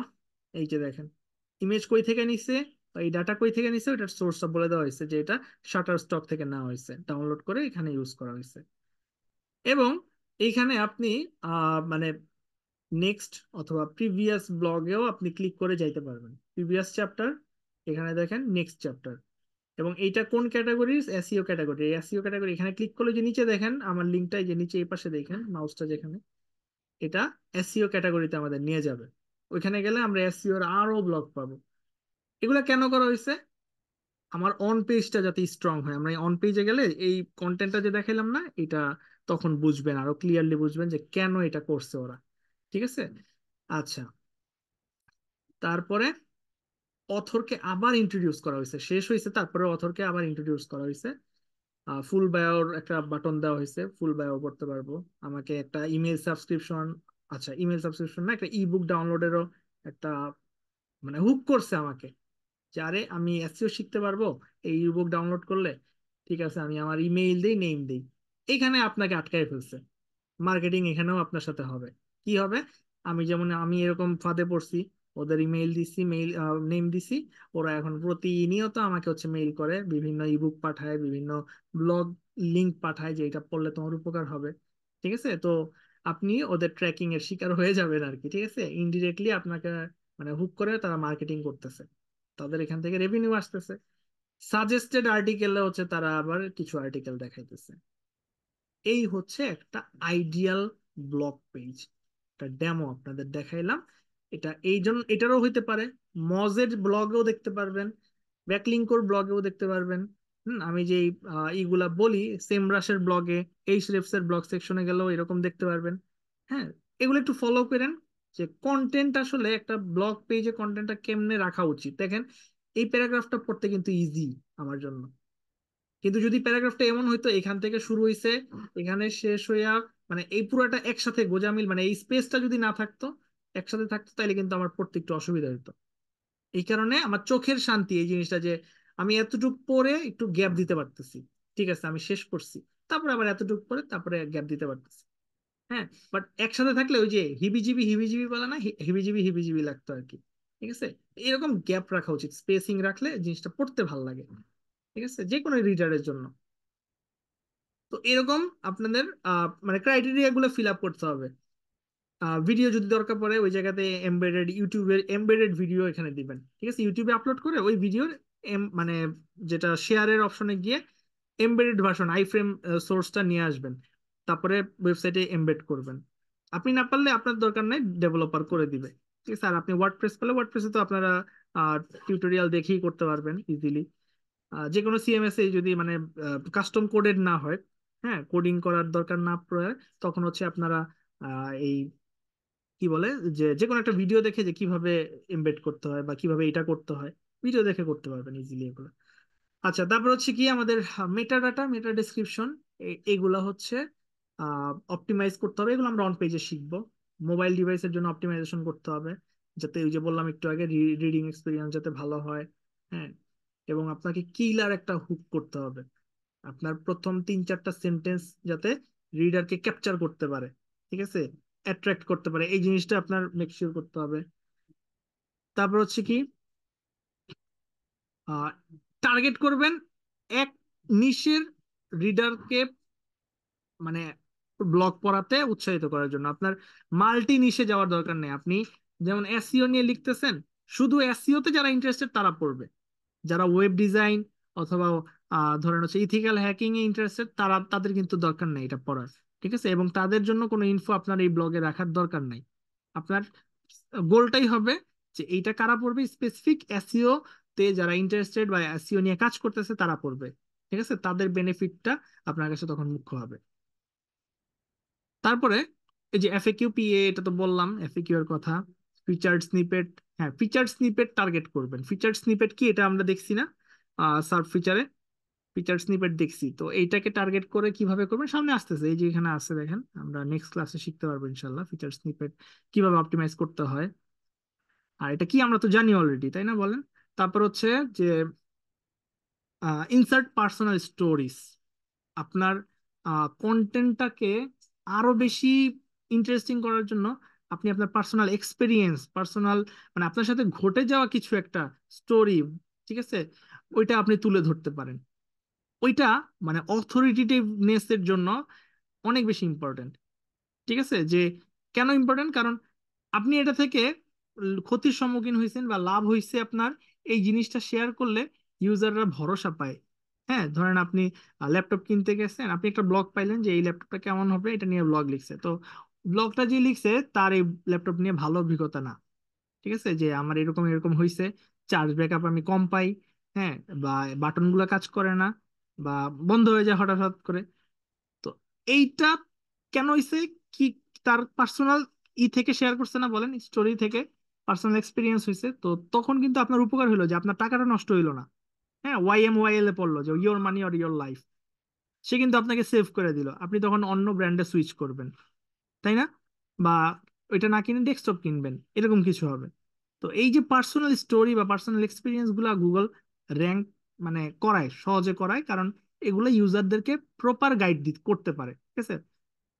এই যে দেখেন ইমেজ কই থেকে নিছে, বা এই ডাটা কই থেকে নিছে, ওটার সোর্সটা বলে দেওয়া হয়েছে যে এটা শাটার স্টক থেকে নেওয়া হয়েছে, ডাউনলোড করে এখানে ইউজ করা হয়েছে। এবং এইখানে আপনি মানে নেক্সট অথবা প্রিভিয়াস ব্লগেও আপনি ক্লিক করে যাইতে পারবেন, প্রিভিয়াস চ্যাপ্টার, এখানে দেখেন নেক্সট চ্যাপ্টার। এবং এইটা কোন category, SEO category, SEO category এখানে ক্লিক করলে যে নিচে দেখেন আমার লিঙ্কটা, যে নিচে এই পাশে দেখেন মাউসটা যেখানে, এটা এসইও ক্যাটাগরিতে আমাদের নিয়ে যাবে। ওইখানে গেলে আমরা এসইও এর আরো ব্লগ পাবো। এগুলা কেন করা হয়েছে, আমার অন পেজটা যাতে স্ট্রং হয়। আমরা অন পেজে গেলে এই কন্টেন্টটা যে দেখাইলাম না এটা, তখন বুঝবেন, আরো ক্লিয়ারলি বুঝবেন যে কেন এটা করছে ওরা। ঠিক আছে, আচ্ছা। তারপরে অথরকে আবার ইন্ট্রোডিউস করা হয়েছে, শেষ হয়েছে, তারপরে অথরকে আবার ইন্ট্রোডিউস করা হয়েছে। ফুল বায়োর একটা বাটন দেওয়া হয়েছে, ফুল বায়ো করতে পারবো। আমাকে একটা ইমেল সাবস্ক্রিপশন, আচ্ছা ইমেল সাবস্ক্রিপশন না, একটা ইবুক ডাউনলোডেরও একটা মানে হুক করছে আমাকে, যে আরে আমি এসইও শিখতে পারবো এই ইবুক ডাউনলোড করলে। ঠিক আছে, আমি আমার ইমেইল দিই, নেম দিই, এখানে আপনাকে আটকায় ফেলছে। মার্কেটিং এখানেও আপনার সাথে হবে। কি হবে, আমি যেমন আমি এরকম ফাঁদে পড়ছি, ওদের ইমেইল দিছি, মেইল নেম দিছি, ওরা এখন প্রতিনিয়ত আমাকে হচ্ছে মেইল করে, বিভিন্ন ইবুক পাঠায়, বিভিন্ন ব্লগ লিংক পাঠায় যে এটা পড়লে তোমার উপকার হবে। ঠিক আছে, তো আপনি ওদের ট্র্যাকিং এর শিকার হয়ে যাবেন আর কি। ঠিক আছে, ইনডিরেক্টলি আপনাকে মানে হুক করে তারা মার্কেটিং করতেছে, তাদের এখান থেকে রেভিনিউ আসতেছে। সাজেস্টেড আর্টিকেলে হচ্ছে তারা আবার কিছু আর্টিকেল দেখাইতেছে। এই হচ্ছে একটা আইডিয়াল ব্লগ পেজ, একটা ডেমো আপনাদের দেখাইলাম। এটা এই জন্য এটারও হইতে পারে, মজের ব্লগেও দেখতে পারবেন, ব্যাকলিঙ্কোর ব্লগেও দেখতে পারবেন। আমি যে এইগুলা বলি, সেমরাশের ব্লগে, এই শ্রেফসের ব্লগ সেকশনে গেলেও এরকম দেখতে পারবেন। হ্যাঁ, এগুলো একটু ফলো করেন, যে কন্টেন্ট আসলে একটা ব্লগ পেজে কন্টেন্টটা কেমনে রাখা উচিত। দেখেন এই প্যারাগ্রাফটা পড়তে কিন্তু ইজি আমার জন্য, কিন্তু যদি প্যারাগ্রাফটা এমন হইতো এখান থেকে শুরু হইছে এখানে শেষ হইয়া মানে এই পুরাটা একসাথে গোজামিল, মানে এই স্পেসটা যদি না থাকতো, একসাথে থাকতো, তাহলে কিন্তু আমার পড়তে একটু অসুবিধা হতো। এই কারণে আমার চোখের শান্তি এই জিনিসটা, যে আমি এতটুকু পরে একটু গ্যাপ দিতে পারতেছি। ঠিক আছে, আমি শেষ করছি, তারপরে আবার এতটুকু পরে তারপরে গ্যাপ দিতে পারতেছি। হ্যাঁ, বাট একসাথে থাকলে ওই যে হিবিজিবি হিবিজিবি বলে না, হিবিজিবি হিবিজিবি লাগতো আর কি। ঠিক আছে, এরকম গ্যাপ রাখা উচিত, স্পেসিং রাখলে জিনিসটা পড়তে ভালো লাগে। ঠিক আছে, যে কোনো রিডারের জন্য। তো এরকম আপনাদের মানে ক্রাইটেরিয়া গুলো ফিল আপ করতে হবে। ভিডিও যদি দরকার পড়ে ওই জায়গাতে এমবেডেড, ইউটিউবের এমবেডেড ভিডিও এখানে দিবেন। ঠিক আছে, ইউটিউবে আপলোড করে ওই ভিডিওর মানে যেটা শেয়ারের অপশনে গিয়ে এমবেডেড ভার্সন আই ফ্রেম সোর্সটা নিয়ে আসবেন, তারপরে ওয়েবসাইটে এমবেড করবেন। আপনি না পারলে আপনার দরকার নাই, ডেভেলপার করে দিবে। ঠিক আছে, আর আপনি ওয়ার্ডপ্রেস পেলে ওয়ার্ডপ্রেসে তো আপনারা টিউটোরিয়াল দেখেই করতে পারবেন ইজিলি। যে কোনো সিএমএস এ যদি মানে কাস্টম কোডেড না হয়, হ্যাঁ কোডিং করার দরকার না পড়ে, তখন হচ্ছে আপনারা কি বলে, যে যে কোনো একটা ভিডিও দেখে যে কিভাবে এমবেড করতে হয় বা কিভাবে এটা করতে হয়, ভিডিও দেখে করতে পারবেন ইজিলি এগুলো। আচ্ছা, তারপর হচ্ছে কি আমাদের মেটা ডাটা, মেটা ডেসক্রিপশন, এগুলা হচ্ছে অপটিমাইজ করতে হবে। এগুলো আমরা অন পেজে শিখবো। মোবাইল ডিভাইসের জন্য অপটিমাইজেশন করতে হবে, যাতে ওই যে বললাম একটু আগে, রিডিং এক্সপিরিয়েন্স যাতে ভালো হয়। হ্যাঁ, এবং আপনাকে কিলার একটা হুক করতে হবে। আপনার প্রথম 3-4টা সেন্টেন্স যাতে রিডারকে ক্যাপচার করতে পারে, ঠিক আছে, অ্যাট্রাক্ট করতে পারে, এই জিনিসটা আপনার মেক শিওর করতে হবে। তারপর হচ্ছে কি, টার্গেট করবেন এক নিশের রিডারকে, মানে ব্লগ পড়াতে উৎসাহিত করার জন্য। আপনার মাল্টি নিশে যাওয়ার দরকার নেই। আপনি যেমন এসইও নিয়ে লিখতেছেন, শুধু এসইও তে যারা ইন্টারেস্টেড তারা পড়বে। যারা ওয়েব ডিজাইন অথবা ধরেন হচ্ছে ইথিক্যাল হ্যাকিং এ ইন্টারেস্টেড, তাদের কিন্তু দরকার নেই এটা পড়ার, ঠিক আছে। এবং তাদের জন্য কোনো ইনফো আপনার এই ব্লগে রাখার দরকার নাই। আপনার গোলটাই হবে যে এইটা কারা পড়বে, স্পেসিফিক এসইও তে যারা ইন্টারেস্টেড বা এসইও নিয়ে কাজ করতেছে তারা পড়বে, ঠিক আছে। তাদের বেনিফিটটা আপনার কাছে তখন মুখ্য হবে। তারপরে এই যে এফএকিউ পিএ, এটা তো বললাম এফএকিউ এর কথা। ফিচার্ড স্নিপেট, হ্যাঁ ফিচার্ড স্নিপেট টার্গেট করবেন। ফিচার্ড স্নিপেট কি এটা আমরা দেখছি না সার্চ ফিচারে, ফিচার স্নিপেট দেখছি। তো এইটাকে টার্গেট করে কিভাবে করবেন সামনে আসতেছে, এই যে এখানে আসছে দেখেন, আমরা নেক্সট ক্লাসে শিখতে পারবো ইনশাল্লাহ ফিচার স্নিপেট কিভাবে অপটিমাইজ করতে হয়। আর এটা কি আমরা তো জানি অলরেডি, তাই না বলেন। তারপর হচ্ছে যে ইনসার্ট পার্সোনাল স্টোরিজ। আপনার কন্টেন্টটাকে আরো বেশি ইন্টারেস্টিং করার জন্য আপনি আপনার পার্সোনাল এক্সপিরিয়েন্স, পার্সোনাল মানে আপনার সাথে ঘটে যাওয়া কিছু একটা স্টোরি, ঠিক আছে, ওইটা আপনি তুলে ধরতে পারেন। ওইটা মানে অথরিটেটিভনেস এর জন্য অনেক বেশি ইম্পর্টেন্ট, ঠিক আছে। যে কেন ইম্পর্টেন্ট, কারণ আপনি এটা থেকে ক্ষতির সম্মুখীন হয়েছেন বা লাভ হয়েছে আপনার, এই জিনিসটা শেয়ার করলে ইউজাররা ভরসা পায়। হ্যাঁ, ধরেন আপনি ল্যাপটপ কিনতে গেছেন, আপনি একটা ব্লগ পাইলেন যে এই ল্যাপটপটা কেমন হবে, এটা নিয়ে ব্লগ লিখছে। তো ব্লগটা যে লিখছে তার এই ল্যাপটপ নিয়ে ভালো অভিজ্ঞতা না, ঠিক আছে, যে আমার এরকম এরকম হয়েছে, চার্জ ব্যাকআপ আমি কম পাই, হ্যাঁ, বা বাটন গুলা কাজ করে না, বা বন্ধ হয়ে যায় হঠাৎ হঠাৎ করে। তো এইটা কেন হইছে, কি তার পার্সোনাল থেকে শেয়ার করছে না বলেন, স্টোরি থেকে পার্সোনাল এক্সপিরিয়েন্স হয়েছে। তো তখন কিন্তু আপনার উপকার হলো যে আপনার টাকাটা নষ্ট হইলো না। হ্যাঁ, ওয়াইএমওয়াইএল এ পড়লো যে your money or your life, সে কিন্তু আপনাকে সেভ করে দিল। আপনি তখন অন্য ব্র্যান্ডে সুইচ করবেন, তাই না? বা ওইটা না কিনে ডেস্কটপ কিনবেন, এরকম কিছু হবে। তো এই যে পার্সোনাল স্টোরি বা পার্সোনাল এক্সপিরিয়েন্স গুলা গুগল র্যাঙ্ক মানে করায়, সহজে করায়, কারণ এগুলো ইউজারদেরকে প্রপার গাইড করতে পারে, ঠিক আছে।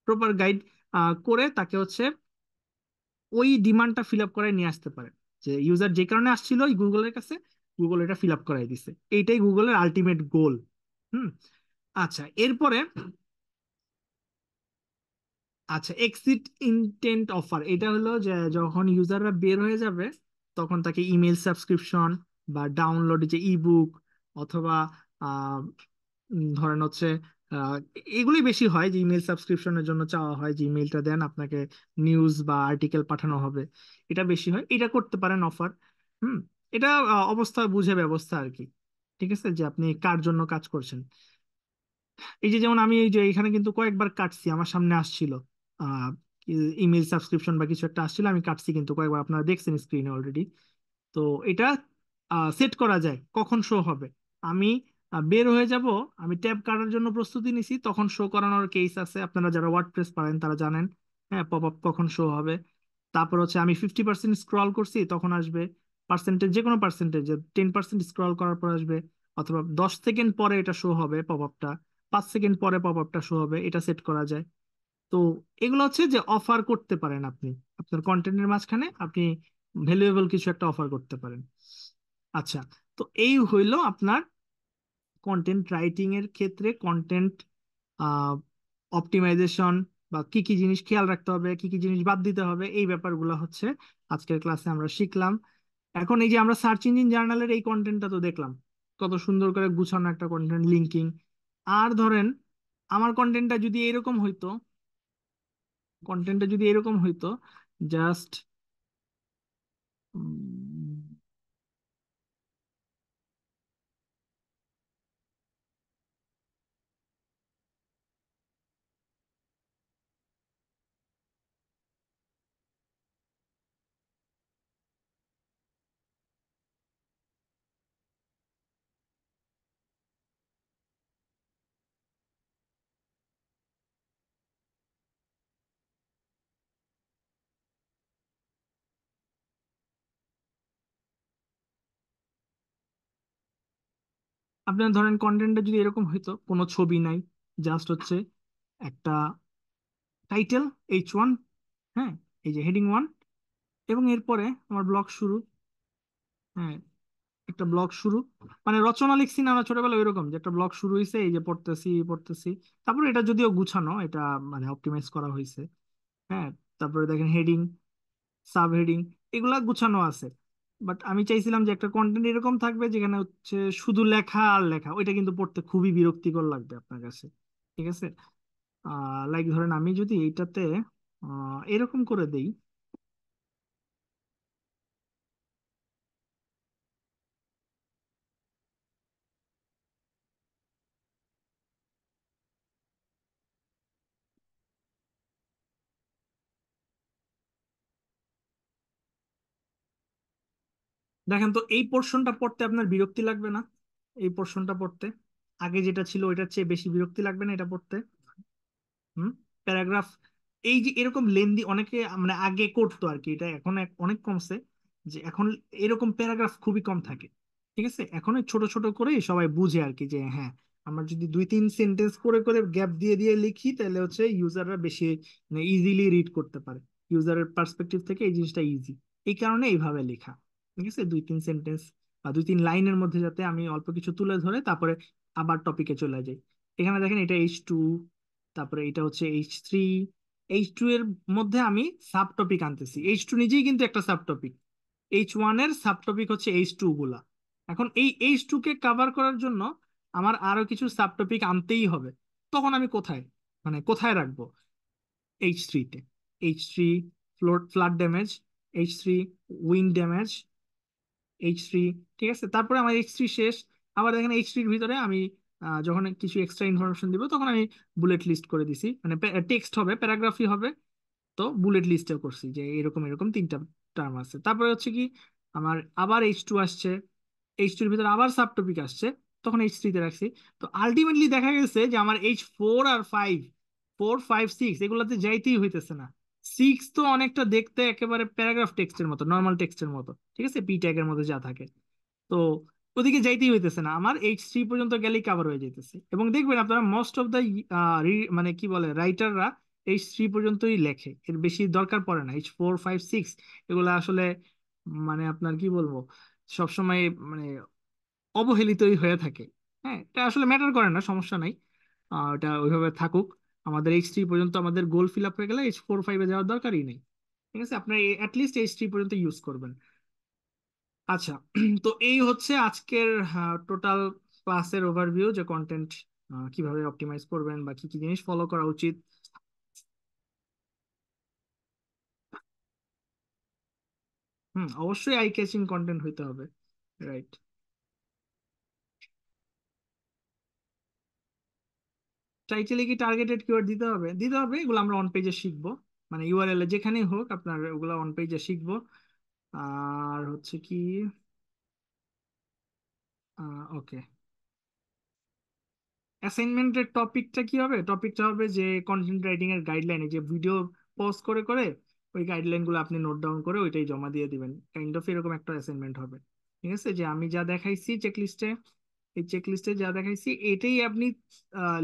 প্রপার গাইড করে তাকে হচ্ছে ওই ডিমান্ডটা ফিল আপ করায় নিয়ে আসতে পারে। যে ইউজার যে কারণে আসছিল ওই গুগলের কাছে, গুগল এটা ফিল আপ করাই দিছে। এইটাই গুগলের আলটিমেট গোল। হুম। আচ্ছা, এরপরে আচ্ছা এক্সিট ইনটেন্ট অফার, এটা হলো যে যখন ইউজাররা বের হয়ে যাবে তখন তাকে ইমেল সাবস্ক্রিপশন বা ডাউনলোড যে ইবুক অথবা আহ, ধরেন হচ্ছে আহ, এগুলোই বেশি হয় যে ইমেল সাবস্ক্রিপশনের জন্য চাওয়া হয় যে ইমেলটা দেন, আপনাকে নিউজ বা আর্টিকেল পাঠানো হবে, এটা বেশি হয়। এটা করতে পারেন অফার। হুম। এটা অবস্থা বুঝে ব্যবস্থা আর কি, ঠিক আছে, যে আপনি কার জন্য কাজ করছেন। এই যে যেমন আমি এই যে এখানে কিন্তু কয়েকবার কাটছি, আমার সামনে আসছিল আহ ইমেল সাবস্ক্রিপশন বা কিছু একটা আসছিল, আমি কাটছি কিন্তু কয়েকবার, আপনারা দেখছেন স্ক্রিনে অলরেডি। তো এটা সেট করা যায় কখন শো হবে। আমি বের হয়ে যাব, আমি ট্যাব কাটার জন্য প্রস্তুতি নিছি, তখন শো করানোর কেস আছে, আপনারা যারা ওয়ার্ডপ্রেস পারেন তারা জানেন। হ্যাঁ, পপ আপ কখন শো হবে। তারপর হচ্ছে আমি 50% স্ক্রল করছি তখন আসবে, পার্সেন্টেজ যে কোনো পার্সেন্টেজ, 10% স্ক্রল করার পর আসবে, অথবা 10 সেকেন্ড পরে এটা শো হবে পপ আপটা, 5 সেকেন্ড পরে পপ আপটা শো হবে, এটা সেট করা যায়। তো এগুলো হচ্ছে যে অফার করতে পারেন আপনি, আপনার কন্টেন্টের মাঝখানে আপনি ভ্যালুয়েবল কিছু একটা অফার করতে পারেন। আচ্ছা, তো এই হইলো আপনার কন্টেন্ট রাইটিং এর ক্ষেত্রে কন্টেন্ট অপটিমাইজেশন, বা কি কি জিনিস খেয়াল রাখতে হবে, কি কি জিনিস বাদ দিতে হবে, এই ব্যাপারগুলো হচ্ছে আজকের ক্লাসে আমরা শিখলাম। এখন এই যে আমরা সার্চ ইঞ্জিন জার্নালের এই কন্টেন্টটা তো দেখলাম, কত সুন্দর করে গুছানো একটা কন্টেন্ট, লিঙ্কিং। আর ধরেন আমার কন্টেন্টটা যদি এরকম হইতো, কন্টেন্টটা যদি এরকম হইতো, জাস্ট আপনার ধরেন কন্টেন্টটা যদি এরকম হইতো, কোনো ছবি নাই, জাস্ট হচ্ছে একটা টাইটেল H1, হ্যাঁ, এই যে হেডিং 1, এবং এরপরে আমার ব্লগ শুরু। হ্যাঁ, একটা ব্লগ শুরু, মানে রচনা লিখছি না আমরা ছোটবেলায় ওইরকম, যে একটা ব্লগ শুরু হয়েছে, এই যে পড়তেছি পড়তেছি। তারপরে এটা যদিও গুছানো, এটা মানে অপটিমাইজ করা হয়েছে। হ্যাঁ, তারপরে দেখেন হেডিং, সাব হেডিং, এগুলা গুছানো আছে। বাট আমি চাইছিলাম যে একটা কন্টেন্ট এরকম থাকবে যেখানে হচ্ছে শুধু লেখা আর লেখা, ওইটা কিন্তু পড়তে খুবই বিরক্তিকর লাগবে আপনার কাছে। ঠিক আছে, লাইক ধরেন আমি যদি এইটাতে এরকম করে দেই। দেখেন তো, এই পোর্শনটা পড়তে আপনার বিরক্তি লাগবে না? এই পোর্শনটা পড়তে আগে যেটা ছিল ওইটার চেয়ে বেশি বিরক্তি লাগবে না এটা পড়তে? হুম, প্যারাগ্রাফ, এই যে এরকম লেন্দি অনেকে মানে আগে করতো আর কি, এটা এখন অনেক কমছে। যে এখন এরকম প্যারাগ্রাফ খুবই কম থাকে। ঠিক আছে, এখন ওই ছোট ছোট করে সবাই বুঝে আর কি, যে হ্যাঁ, আমরা যদি 2-3 সেন্টেন্স করে করে গ্যাপ দিয়ে দিয়ে লিখি তাহলে হচ্ছে ইউজাররা বেশি মানে ইজিলি রিড করতে পারে। ইউজারের পার্সপেক্টিভ থেকে এই জিনিসটা ইজি, এই কারণে এইভাবে লেখা। ঠিক আছে, 2-3 সেন্টেন্স বা 2-3 লাইনের মধ্যে যাতে আমি অল্প কিছু তুলে ধরে তারপরে আবার টপিকে চলে যাই। এখানে দেখেন এটা H2, তারপরে এটা হচ্ছে H3। H2 এর মধ্যে আমি সাব টপিক আনতেছি, H2 নিজেই কিন্তু একটা সাব টপিক। H1 এর সাব টপিক হচ্ছে H2 গুলা। এখন এই H2 কে কাভার করার জন্য আমার আরো কিছু সাব টপিক আনতেই হবে। তখন আমি কোথায়, মানে কোথায় রাখবো? H3 তে, H3 flood damage, H3 wind damage, H3। ঠিক আছে, তারপরে আমার H3 শেষ। আবার দেখেন H3-র ভিতরে আমি যখন কিছু এক্সট্রা ইনফরমেশন দিব তখন আমি বুলেট লিস্ট করে দিছি, মানে টেক্সট হবে, প্যারাগ্রাফই হবে। তো বুলেট লিস্টে করছি যে এরকম এরকম 3টা টার্ম আছে। তারপরে হচ্ছে কি, আমার আবার H2 আসছে, H2-র ভিতরে আবার সাব টপিক আসছে, তখন H3-তে রাখছি। তো আলটিমেটলি দেখা গেছে যে আমার H4 আর 5, 4, 5, 6 এগুলোতে যাইতেই হইতেছে না। 6 তো অনেকটা দেখতে একেবারে প্যারাগ্রাফ টেক্সটের মতো, নর্মাল টেক্সটের মতো, ঠিক আছে, পি ট্যাগের মধ্যে যা থাকে। তো ওদিকে যাইতেই হইতেছে না, আমার H3 পর্যন্ত গেলেই কাভার হয়ে যাইতেছে। এবং দেখবেন আপনারা মোস্ট অফ দ্য মানে কি বলে রাইটাররা H3 পর্যন্তই লেখে, এর বেশি দরকার পড়ে না। H4, 5, 6 এগুলো আসলে মানে আপনার কি বলবো, সবসময় মানে অবহেলিতই হয়ে থাকে। হ্যাঁ, এটা আসলে ম্যাটার করে না, সমস্যা নাই, এটা ওইভাবে থাকুক। আমাদের H3 পর্যন্ত আমাদের গোল ফিল আপ হয়ে গেলে H4, 5-এ যাওয়ার দরকারই নেই। ঠিক আছে, আপনার অ্যাটলিস্ট H3 পর্যন্ত ইউজ করবেন। আচ্ছা, তো এই হচ্ছে আজকের টোটাল ক্লাসের ওভারভিউ, যে কন্টেন্ট কিভাবে অপটিমাইজ করবেন বা কি কি জিনিস ফলো করা উচিত। হুম, অবশ্যই আই ক্যাচিং কন্টেন্ট হইতে হবে। রাইট। টাইটেলে কি টার্গেটেড কিওয়ার্ড দিতে হবে? দিতে হবে, এগুলো আমরা অন পেজে শিখবো। মানে ইউআরএল এ যেখানেই হোক আপনার ওগুলো অন পেজে শিখবো। আর হচ্ছে কি, ওকে, অ্যাসাইনমেন্টের টপিকটা কি হবে? টপিকটা হবে যে কন্টেন্ট রাইটিং এর গাইডলাইন, যে ভিডিও পজ করে করে ওই গাইডলাইন গুলো আপনি নোট ডাউন করে ওইটাই জমা দিয়ে দিবেন, কাইন্ড অফ এরকম একটা অ্যাসাইনমেন্ট হবে। ঠিক আছে, যে আমি যা দেখাইছি চেকলিস্টে, এই চেকলিস্টে যা দেখাইছি এটাই আপনি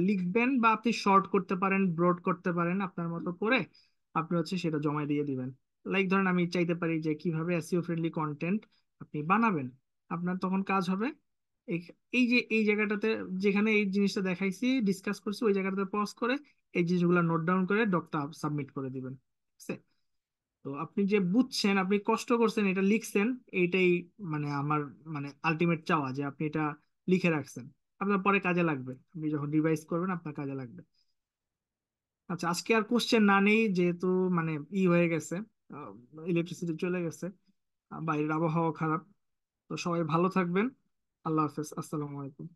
লিখবেন, বা আপনি শর্ট করতে পারেন, ব্রড করতে পারেন আপনার মতো করে। আপনি হচ্ছে সেটা জমা দিয়ে দিবেন। লাইক ধরেন আমি চাইতে পারি যে কিভাবে এসইও ফ্রেন্ডলি কন্টেন্ট আপনি বানাবেন। আপনার তখন কাজ হবে এই এই যে এই জায়গাটাতে, যেখানে এই জিনিসটা দেখাইছি ডিসকাস করছি, ওই জায়গাটাতে পজ করে এই জিনিসগুলো নোট ডাউন করে ডকটা সাবমিট করে দিবেন। ঠিক আছে, তো আপনি যে বুঝছেন, আপনি কষ্ট করছেন, এটা লিখছেন, এইটাই মানে আমার মানে আলটিমেট চাওয়া যে আপনি এটা লিখে রাখছেন, আপনার পরে কাজে লাগবে, আপনি যখন রিভাইজ করবেন আপনার কাজে লাগবে। আচ্ছা, আজকে আর কোশ্চেন না নেই, যেহেতু মানে হয়ে গেছে, ইলেকট্রিসিটি চলে গেছে, বাইরের আবহাওয়া খারাপ। তো সবাই ভালো থাকবেন। আল্লাহ হাফেজ, আসসালামু আলাইকুম।